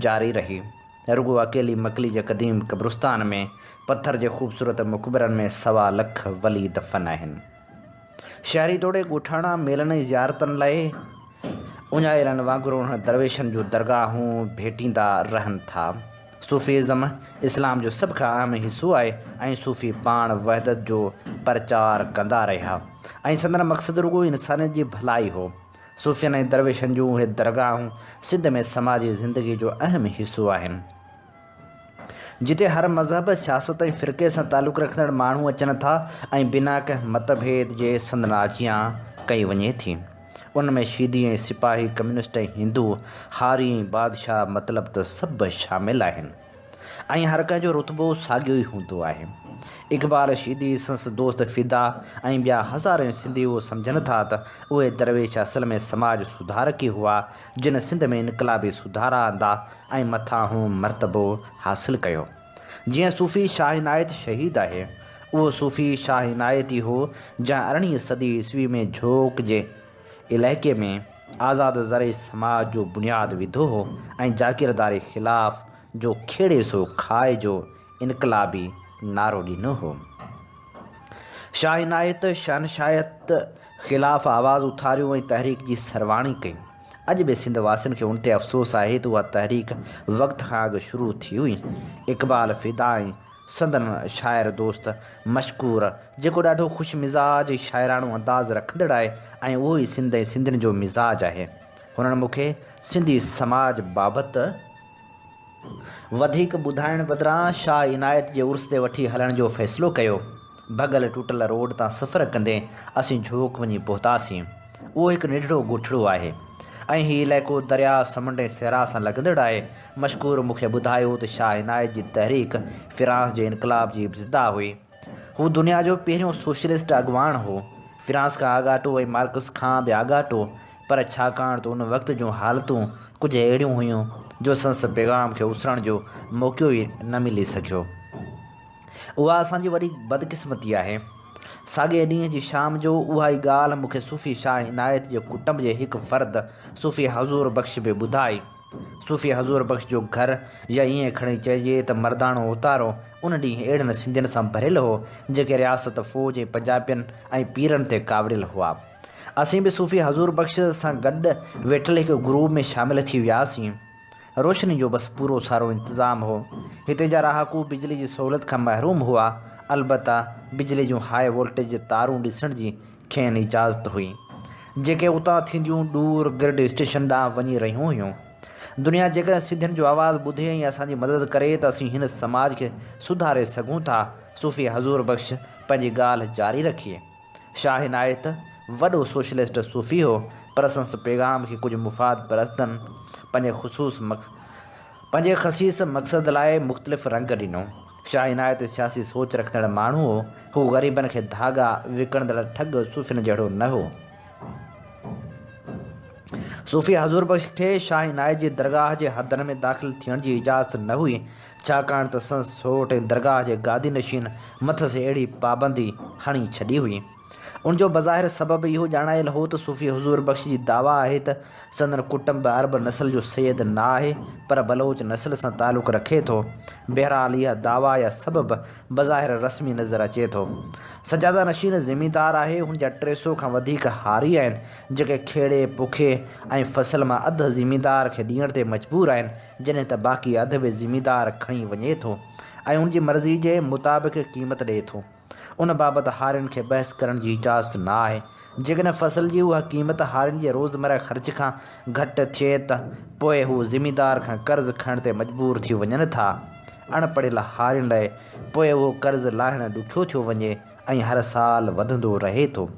जारी रही। रुगो अकेली मकली जे क़दीम क़ब्रिस्तान में पथर जे ख़ूबसूरत मुक़बरनि में 1.25 लख वली दफ़न आहिनि। शहरी तोड़े ॻोठाणा मेलनि ऐं ज़ियारतनि लाइ उञाइलनि वांगुरु उन्हनि दरवेशनि जूं दरगाहूं भेटींदा रहनि था। सूफ़ीज़म इस्लाम जो सभ खां अहम हिसो आहे ऐं सूफ़ी पाण वहदत जो प्रचार कंदा रहिया ऐं संदन मक़सदु रुगो इंसानियत जी भलाई हो। सूफ़ियन ऐं दरवेशनि जूं उहे दरगाहूं सिंध में समाजी ज़िंदगी जो अहम हिसो आहिनि, जिते हर मज़हब, सियासत ऐं फ़िरक़े सां तालुक़ रखंदड़ माण्हू अचनि था ऐं बिना कंहिं मतभेद जे संदन आजियां कई वञे थी। उन में शीदी ऐं सिपाही, कम्युनिस्ट ऐं हिंदू, हारी ऐं बादशाह मतिलबु त सभु शामिल आहिनि ऐं हर कंहिंजो रुतबो साॻियो ई हूंदो आहे। इक़बाल शीदी, संस दोस्त फ़िदा ऐं ॿिया हज़ार सिंधी उहो सम्झनि था त उहे दरवेश असल में समाज सुधारकी हुआ जिन सिंध में इनकलाबी सुधारा आंदा ऐं मथां हू मर्तबो हासिलु कयो। जीअं सूफ़ी शाह इनायत शहीद आहे, उहो सूफ़ी शाह इनायत ई हो जंहिं 18वीं सदी ईस्वी में झोक जे इलाइक़े में आज़ाद ज़रे समाज जो बुनियादु विधो हो ऐं जागीरदारी ख़िलाफ़ जो खेड़े सो खाए जो इनकलाबी नारो ॾिनो हो। शाह इनायत शहनशायत ख़िलाफ़ आवाज़ उथारियो ऐं तहरीक जी सरवाणी कई। अॼु बि सिंध वासियुनि खे उन ते अफ़सोस आहे त उहा तहरीक वक़्त खां अॻु शुरू थी हुई। इक़बाल फ़िदा ऐं संदन शाइर दोस्त मशकूर, जेको ॾाढो ख़ुशि मिज़ाज ऐं शाइराणो अंदाज़ रखंदड़ आहे ऐं उहो ई सिंध ऐं सिंधियुनि जो मिज़ाज आहे, हुननि मूंखे सिंधी समाज बाबति वधीक ॿुधाइण बदिरां शाह इनायत जे उर्स ते वठी हलण जो फ़ैसिलो कयो। भॻल टुटल रोड तां सफ़र कंदे असीं झोक वञी पहुतासीं। उहो हिकु निढड़ो ॻोठड़ो आहे ऐं हीउ इलाइक़ो दरिया, समुंड ऐं सहरा सां लॻंदड़ आहे। मशकूर मूंखे ॿुधायो त शाह इनायत जी तहरीक फ़िरांस जे इनकलाब जी इब्तिदा हुई। हू दुनिया जो पहिरियों सोशलिस्ट अॻवान हो, फ़िरांस खां आगाटो ऐं मार्क्स खां बि आगाटो, पर छाकाणि त उन वक़्त जूं हालतूं कुझु अहिड़ियूं हुयूं जो संस पैगाम खे उसरण जो मौक़ो ई न मिली सघियो। उहा असांजी वॾी बदकिस्मती आहे। साॻे ॾींहं जी शाम जो उहा ई ॻाल्हि मूंखे सूफ़ी शाह इनायत जे कुटुंब जे हिकु फ़र्द सूफ़ी हज़ूर बख़्श बि ॿुधाई। सूफ़ी हज़ूर बख़्श जो घर, या ईअं खणी चइजे त मर्दाणो उतारो, उन ॾींहुं अहिड़नि सिंधियुनि सां भरियलु हो जेके रियासत, फ़ौज ऐं पंजाबियुनि ऐं पीरनि ते कावड़ियल हुआ। असीं बि सूफ़ी हज़ूर बख़्श सां गॾु वेठल हिकु ग्रुप में शामिल थी वियासीं। रोशनी जो बसि पूरो सारो इंतज़ाम हो। हिते जा रहाकू बिजली जी सहूलियत खां महरूम हुआ, अलबत्ता बिजली जूं हाई वोल्टेज तारूं ॾिसण जी खेनि इजाज़त हुई, जेके उतां थींदियूं दूर ग्रिड स्टेशन ॾांहुं वञी रहियूं हुयूं। दुनिया जेकॾहिं सिंधियुनि जो आवाज़ु ॿुधे ऐं असांजी मदद करे त असीं हिन समाज खे सुधारे सघूं था। सूफ़ी हज़ूर बख़्श पंहिंजी ॻाल्हि जारी रखी। शाह इनायत वॾो सोशलिस्ट सूफ़ी हो, पर संस पैगाम खे कुझु मुफ़ाद परस्तनि पंहिंजे ख़सीस मक़सद लाइ मुख़्तलिफ़ रंग ॾिनो। शाह इनायत सियासी सोच रखंदड़ माण्हू हो। हू ग़रीबनि खे धागा विकिणंदड़ ठग सूफ़ियुनि जहिड़ो न हो। सूफ़ी हज़ूर बख़्श खे शाह इनायत जी दरगाह जे हदनि में दाख़िल थियण जी इजाज़त न हुई, छाकाणि त संस सोट ऐं दरगाह जे गादी नशीन मथसि अहिड़ी पाबंदी हणी छॾी हुई। उनजो बज़ाहिर सबबु इहो ॼाणायल हो त सूफ़ी हज़ूर बख़्श जी दावा आहे त संदन कुटुंब अरब नस्ल जो सैयद न आहे, पर बलोच नस्ल सां तालुक़ रखे थो। बहरहाल इहा दावा या सबबु बज़ाहिर रस्मी नज़र अचे थो। सजादा नशीन ज़मींदार आहे, हुनजा 300 खां वधीक हारी आहिनि, जेके खेड़े, पुखे ऐं फसल मां अधु ज़मींदार खे ॾियण ते मजबूर आहिनि, जॾहिं त बाक़ी अधु बि ज़मींदार खणी वञे थो ऐं उनजी मर्ज़ी जे मुताबिक़ क़ीमत ॾिए थो। उन बाबति हारियुनि खे बहस करण जी इजाज़त न आहे। जेकॾहिं फसल जी उहा क़ीमत हारियुनि जे रोज़मर्रा ख़र्च खां घटि थिए त पोइ हू ज़मींदार खां कर्ज़ खणण ते मजबूर थी वञनि था। अणपढ़ियल हारियुनि लाइ पोइ उहो कर्ज़ु लाहिणु ॾुखियो थियो वञे ऐं हर साल वधंदो रहे थो।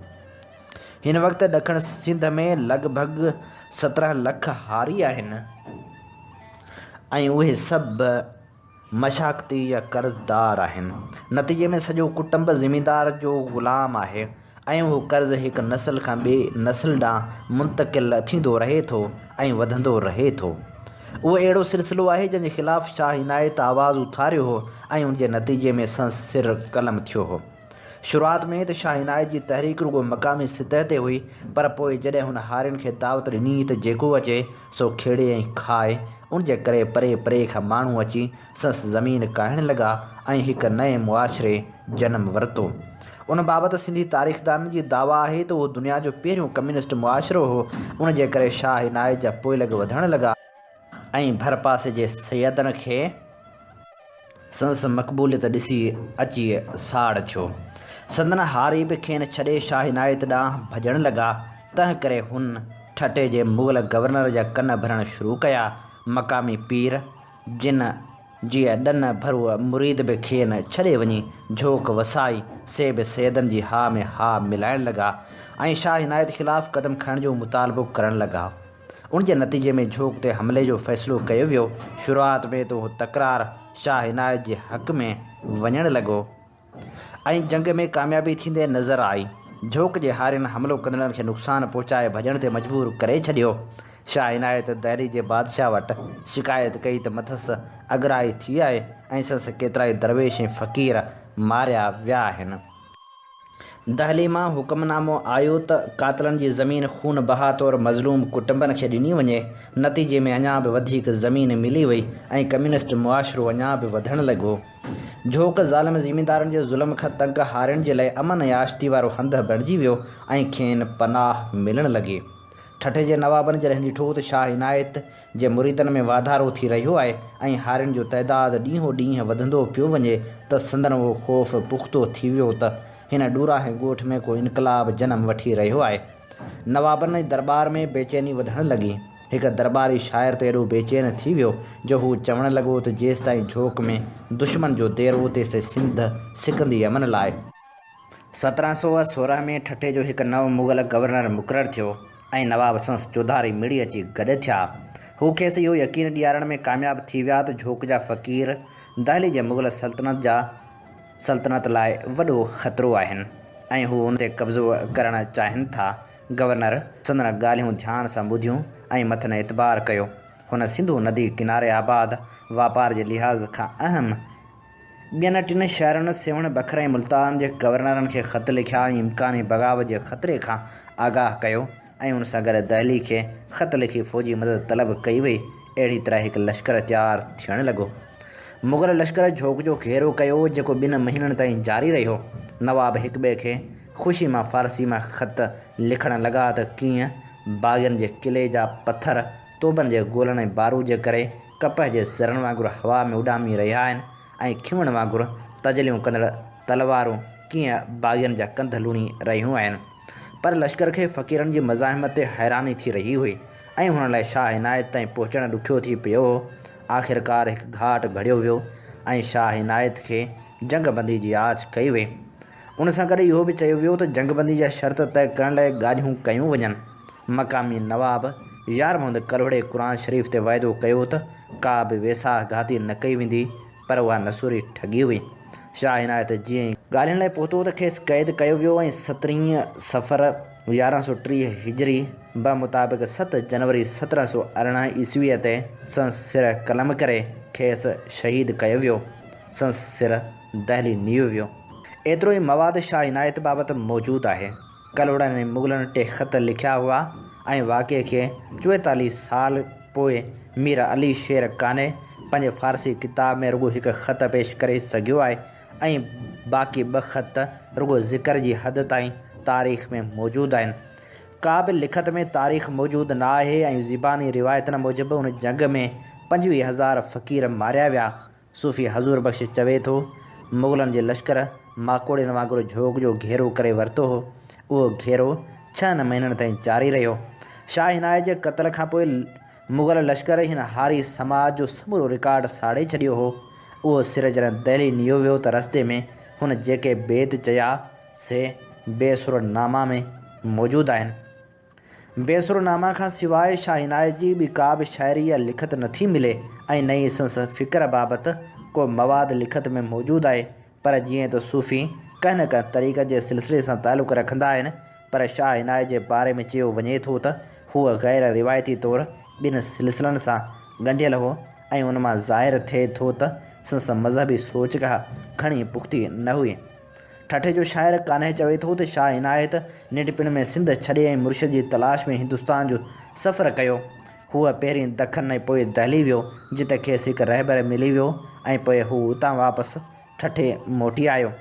हिन वक़्तु ॾखण सिंध में लॻभॻि 17 लख हारी आहिनि ऐं उहे सभु मशाक़ती या कर्ज़दार आहिनि। नतीजे में सॼो कुटुंब ज़मींदार जो ग़ुलाम आहे ऐं उहो कर्ज़ु हिकु नस्ल खां ॿिए नस्ल ॾांहुं मुंतक़िल थींदो रहे थो ऐं वधंदो रहे थो। उहो अहिड़ो सिलसिलो आहे जंहिंजे ख़िलाफ़ु शाह इनायत आवाज़ु उथारियो हो ऐं उनजे नतीजे में संस सिर कलम थियो हो। शुरूआति में त शाह इनायत जी तहरीक रुगो मक़ामी सतह ते हुई, पर पोइ जॾहिं हुन हारियुनि खे दावत ॾिनी त जेको अचे सो खेड़े ऐं खाए, उनजे करे परे परे खां माण्हू अची संस ज़मीन काइण लॻा ऐं हिकु नए मुआशिरे जनम वरितो। उन बाबति सिंधी तारीख़दाननि जी दावा आहे त उहो दुनिया जो पहिरियों कम्युनिस्ट मुआशिरो हो। उनजे करे शाह इनायत जा पोइलॻ वधणु लॻा ऐं भर पासे जे सैयदनि खे संस मक़बूलियत ॾिसी अची साड़ थियो। संदन हारी बि खेनि छॾे शाह इनायत ॾांहुं भॼणु लॻा। तंहिं करे हुन ठटे जे मुग़ल गवर्नर जा कन भरणु शुरू कया। मक़ामी पीर जिन जीअं ॾन भरूअ मुरीद बि खेनि छॾे वञी झोक वसाई से बि सैदनि जी हा में हा मिलाइण लॻा ऐं शाह इनायत ख़िलाफ़ु क़दम खणण जो मुतालबो करणु लॻा। उन जे नतीजे में झोक ते हमले जो फ़ैसिलो कयो वियो। शुरूआति में त उहो तकरार शाह इनायत जे हक़ में वञणु लॻो ऐं जंग में कामयाबी थींदे नज़र आई। झोक जे हारियुनि हमलो कंदड़नि खे नुक़सानु पहुचाए भॼण ते मजबूर करे छॾियो। शाह इनायत दहली जे बादशाह वटि शिकायत कई त मथसि अगराई थी आहे ऐं संसि केतिरा ई दरवेश ऐं फ़क़ीर मारिया विया आहिनि। दहली मां हुकुमनामो आयो त क़ातिलनि जी ज़मीन खून बहा तौरु मज़लूम कुटुंबनि खे ॾिनी वञे। नतीजे में अञा बि वधीक ज़मीन मिली वई ऐं कम्यूनिस्ट मुआशिरो अञा बि वधणु लॻो। झोक ज़ालिम ज़मींदारनि जे ज़ुल्म खां तंग हारियुनि जे लाइ अमन ऐं आशिती वारो हंधु बणिजी वियो ऐं खेनि पनाह मिलणु लॻी। ठठे जे नवाबनि जॾहिं ॾिठो त शाह इनायत जे मुरीदनि में वाधारो थी रहियो आहे ऐं हारियुनि जो तइदादु ॾींहों ॾींहुं वधंदो पियो वञे त संदनि उहो ख़ौफ़ पुख़्तो थी वियो त हिन ॾूरांहें ॻोठ में को इनक़लाब जनम वठी रहियो आहे। नवाबनि जे दरबार में बेचैनी वधणु लॻी। हिकु दरबारी शाइर त एॾो बेचैन थी वियो जो हू चवणु लॻो त जेसिताईं झोक में दुश्मन जो देरो तेसिताईं सिंध सिकंदी अमन लाइ। 1716 में ठठे जो हिकु नओं मुग़ल गवर्नर मुक़ररु थियो ऐं नवाब संस चौधारी मिड़ी अची गॾु थिया। हू खेसि इहो यकीन ॾियारण में कामयाबु थी विया त झोक जा फ़क़ीर दहली जे मुग़ल सल्तनत लाइ वॾो ख़तरो आहिनि ऐं हू हुन ते कब्ज़ो करणु चाहिनि था। गवर्नर संदन ॻाल्हियूं ध्यान सां ॿुधियूं ऐं मथन एतबार कयो। हुन सिंधु नदी किनारे आबाद वापार जे लिहाज़ खां अहम ॿियनि टिनि शहरनि सेवण बखर ऐं मुल्तान जे गवर्नरनि खे ख़त लिखिया ऐं इम्कानी बग़ावत जे ख़तरे खां आगाह कयो ऐं उन सां गॾु दहली खे ख़त लिखी फ़ौजी मदद तलब कई वई। अहिड़ी तरह हिकु लश्कर तयारु थियणु लॻो। मुग़ल लश्कर झोक जो घेरो कयो जेको 2 महीननि ताईं जारी रहियो। नवाब हिक ॿिए खे ख़ुशी मां फ़ारसी मां ख़त लिखणु लॻा त कीअं बाग़नि जे क़िले जा पथर तोबनि जे गोलनि ऐं बारूद जे करे कपह जे ज़रनि वांगुरु हवा में उॾामी रहिया आहिनि ऐं खिमण वांगुरु तजलियूं कंदड़ तलवारूं कीअं बाग़नि जा कंध लूणी रहियूं आहिनि। पर लश्कर खे फ़क़ीरनि जी मज़ाहिमत ते हैरानी थी रही हुई ऐं हुन लाइ शाह इनायत ताईं पहुचणु ॾुखियो थी पियो हो। आख़िरकार हिकु घाट घड़ियो वियो ऐं शाह इनायत खे जंगबंदी जी आछ कई वई। उन सां गॾु इहो बि चयो वियो त जंगबंदी जा शर्त तइ करण लाइ ॻाल्हियूं कयूं वञनि। मक़ामी नवाब यार मोहम्मद कलोड़े क़ुर शरीफ़ ते वाइदो कयो त का बि वेसाह घाती न कई वेंदी, पर उहा नसूरी ठगी हुई। शाह इनायत जीअं ई ॻाल्हियुनि लाइ पहुतो त खेसि क़ैद कयो वियो ऐं 17 सफ़र 1130 हिजरी मुताबिक़ 7 जनवरी 1718 ईस्वीअ ते संस सिर कलम करे खेसि शहीद कयो वियो। संस सिर दहली नीयो वियो। एतिरो ई मवाद शाह इनायत बाबति मौजूदु आहे। कलोड़नि ऐं मुग़लनि 2 ख़त लिखिया हुआ ऐं वाक़े खे 44 साल पोइ मीर अली शेर काने पंहिंजे फ़ारसी किताब में रुॻो हिकु ख़त पेश करे सघियो आहे ऐं बाक़ी 2 ख़त रुॻो ज़िक्र जी हद ताईं तारीख़ में मौजूदु आहिनि। का बि लिखत में तारीख़ मौजूदु न आहे ऐं ज़िबानी रिवायतनि मूजिबि हुन जंग में 25,000 फ़क़ीर मारिया विया। सूफ़ी हज़ूर बख़्श चवे थो मुग़लनि जे लश्कर माकोड़ियुनि वांगुरु झोक जो घेरो करे वरितो हो। उहो घेरो 6 महीननि ताईं जारी रहियो। शाह इनायत जे क़त्ल खां पोइ मुग़ल लश्कर हिन हारी समाज जो समूरो रिकॉर्ड साड़े छॾियो हो। उहो सिर जॾहिं दहली नियो वियो त रस्ते में हुन जेके बेत चया से बेसुरनामा में मौजूदु आहिनि। बेसुरनामा खां सवाइ शाह इनायत जी ॿी का बि शाइरी या लिखत नथी मिले ऐं नई संस फ़िक्र बाबति को मवादु लिखत में मौजूदु आहे। पर जीअं त सूफ़ी कंहिं न कंहिं तरीक़ जे सिलसिले सां तालुक़ रखंदा आहिनि, पर शाह इनायत जे बारे में चयो वञे थो त हूअ ग़ैर रिवायती तौरु 2 सिलसिलनि सां ॻंढियल हो ऐं उन मां ज़ाहिर थिए थो त संस मज़हबी सोच खां घणी पुख़्ती न हुई। ठठे जो शाइर कान्हे चवे थो त शाह इनायत निंढपिण में सिंध छॾे ऐं मुर्शिद जी तलाश में हिंदुस्तान जो सफ़र कयो। हूअ पहिरीं दखन ऐं पोइ दहली वियो जिते खेसि हिकु रहबर मिली वियो ऐं पोइ हू उतां वापसि ठठे मोटी आयो।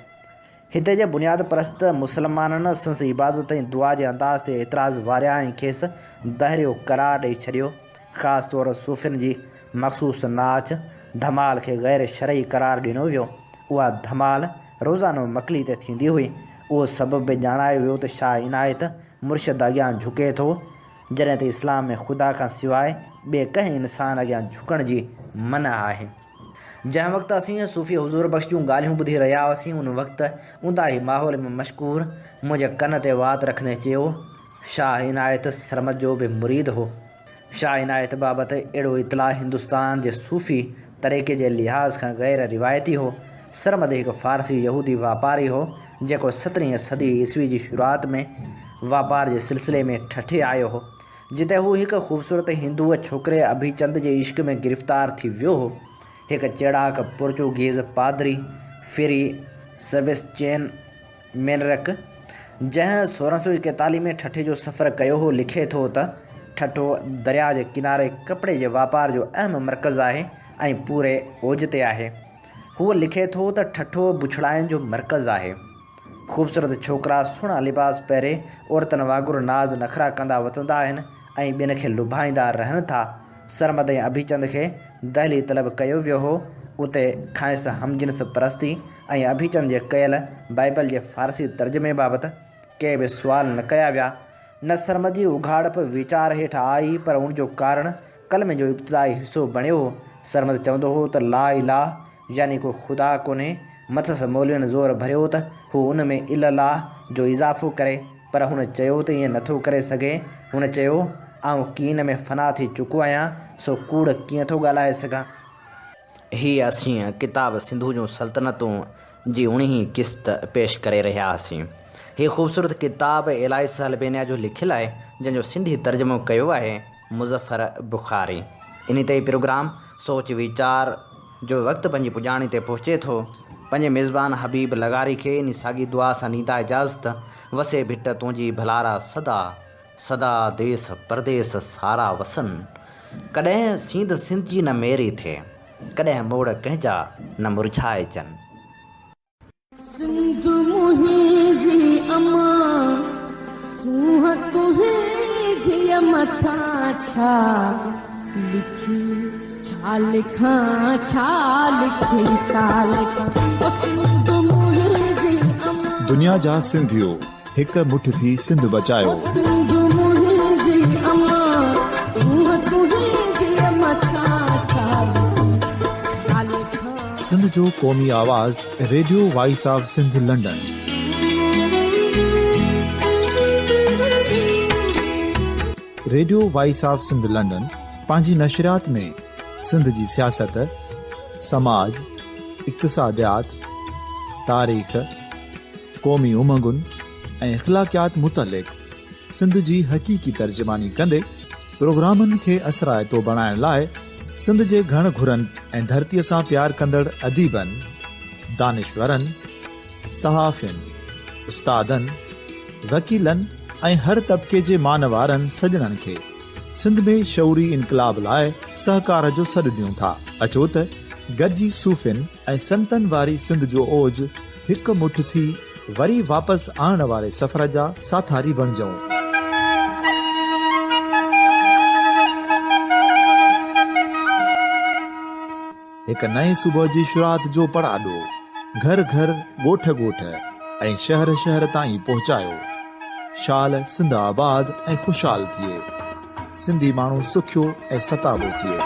हिते जे बुनियाद परस्त मुसलमाननि संस इबादत ऐं दुआ जे अंदाज़ ते एतिराज़ वारिया ऐं खेसि दहरियो करार ॾेई छॾियो। ख़ासि तौरु सूफ़ियुनि जी मख़सूस नाच धमाल खे ग़ैर शरई करार ॾिनो वियो। उहा धमाल रोज़ानो मकली ते थींदी हुई। उहो सबबु बि ॼाणायो वियो त शाह इनायत मुर्शिद अॻियां झुके थो जॾहिं त इस्लाम में ख़ुदा खां सवाइ ॿिए कंहिं इंसान अॻियां झुकण जी मना आहे। जंहिं वक़्तु असीं सूफ़ी हुज़ूर बख़्श जूं ॻाल्हियूं ॿुधी रहिया हुआसीं उन वक़्तु उंदा ई माहौल में मशकूर मुंहिंजे कन ते वात रखंदे चयो, शाह इनायत सरमद जो बि मुरीद हो। शाह इनायत बाबति अहिड़ो इतलाउ हिंदुस्तान जे सूफ़ी तरीक़े जे लिहाज़ खां गैर रिवायती हो। सरमद हिकु फ़ारसी यहूदी वापारी हो जेको 17वीं सदी ईस्वी जी शुरूआत में वापार जे सिलसिले में ठठे आयो हो, जिते हू हिकु ख़ूबसूरत हिंदूअ छोकिरे अभिचंद जे इश्क में गिरफ़्तार थी वियो हो। हिकु चेड़ाक पुर्तगीज़ पादरी फेरी सेबेस्टियन मेनरक, जंहिं 1641 में ठठे जो सफ़र कयो हो, लिखे थो त ठठो दरिया जे किनारे कपिड़े जे वापार जो अहम मर्कज़ आहे ऐं पूरे ओज ते आहे। हूअ लिखे थो त ठठो बुछड़ाइनि जो मर्कज़ आहे। ख़ूबसूरत छोकिरा सुहिणा लिबास पहिरे औरतुनि वांगुरु नाज़ नखरा कंदा वतंदा आहिनि ऐं ॿियनि खे लुभाईंदा रहनि था। सरमद ऐं अभिचंद खे दहली तलब कयो वियो हो। उते खांइस हमजिन्स परस्ती ऐं अभिचंद जे कयल बाइबल जे फ़ारसी तर्जुमे बाबति के बि सुवाल न कया विया। न सरमद जी उघाड़प वीचार हेठि आई, पर उनजो कारण कलमे जो इब्तिदाई हिसो बणियो हो। सरमद चवंदो हो त ला इलाह यानी को ख़ुदा कोन्हे। मथस मौलवियुनि ज़ोर भरियो त हू उन में इल्लाह जो इज़ाफ़ो करे, पर हुन चयो त ईअं नथो करे सघे। हुन चयो, आउं कीन में फ़ना थी चुको आहियां, सो कूड़ कीअं थो ॻाल्हाए सघां। हीअ असीं किताब सिंधू जूं सल्तनतूं जी उणिही क़िस्त पेश करे रहिया हुआसीं। हीअ ख़ूबसूरत किताब एलाइस हलबेनिया जो लिखियलु आहे, जंहिंजो सिंधी तर्जुमो कयो आहे मुज़फ़र बुख़ारी। इन ते प्रोग्राम सोच वीचार जो वक़्तु पंहिंजी पुॼाणी ते पहुचे थो। पंहिंजे मेज़बान हबीब लगारी खे इन साॻी दुआ सां ॾींदा इजाज़त। वसे भिट तुंहिंजी भलारा सदा सदा देस परदेस सारा वसन। कॾहिं सींध सिंध जी न मेरी थिए, कॾहिं मोड़ कंहिंजा न मुरझाए जन। सिंध मुंहिंजी अमा सूंह तुंहिंजी मथां छा लिखी, छा लिखां छा लिखी, छा लिखां। सिंध मुंहिंजी अमा, दुनिया जा सिंधियो हिकु मुठ थी सिंध बचायो। सिंध मुंहिंजी अमा सूंह तुंहिंजी मथां छा लिखी, छा लिखां। सिंध जो क़ौमी आवाज़ radio voice of Sindh London. Radio voice of Sindh London पंहिंजी नशरियात में सिंध जी सियासत, समाज, इक़्तिसादियात, तारीख़, क़ौमी उमंगुनि ऐं अख़लाक़ियात मुतलिक़ सिंध जी हक़ीक़ी तर्जुमानी कंदे प्रोग्रामनि खे असराइतो बणाइण लाइ सिंध जे घण घुरनि ऐं धरतीअ सां प्यार कंदड़ अदीबनि, दानिश्वरनि, सहाफ़ियुनि, उस्तादनि, वकीलनि ऐं हर तबिके जे मान वारनि सजणनि खे सिंध में शऊरी इनक़लाब लाइ सहकार जो सॾु ॾियूं था। अचो त गॾिजी सूफ़ियुनि ऐं संतनि वारी सिंध जो ओज हिकु मुठ थी वरी वापसि आणण वारे सफ़र जा साथारी बणिजऊं। हिकु नए सुबुह जी शुरूआत जो पड़ाॾो घर घर, ॻोठ ॻोठ ऐं शहर शहर ताईं पहुचायो। शाल सिंध आबाद ऐं ख़ुशहाल थिए, सिंधी माण्हू सुखियो ऐं सताबो थिए।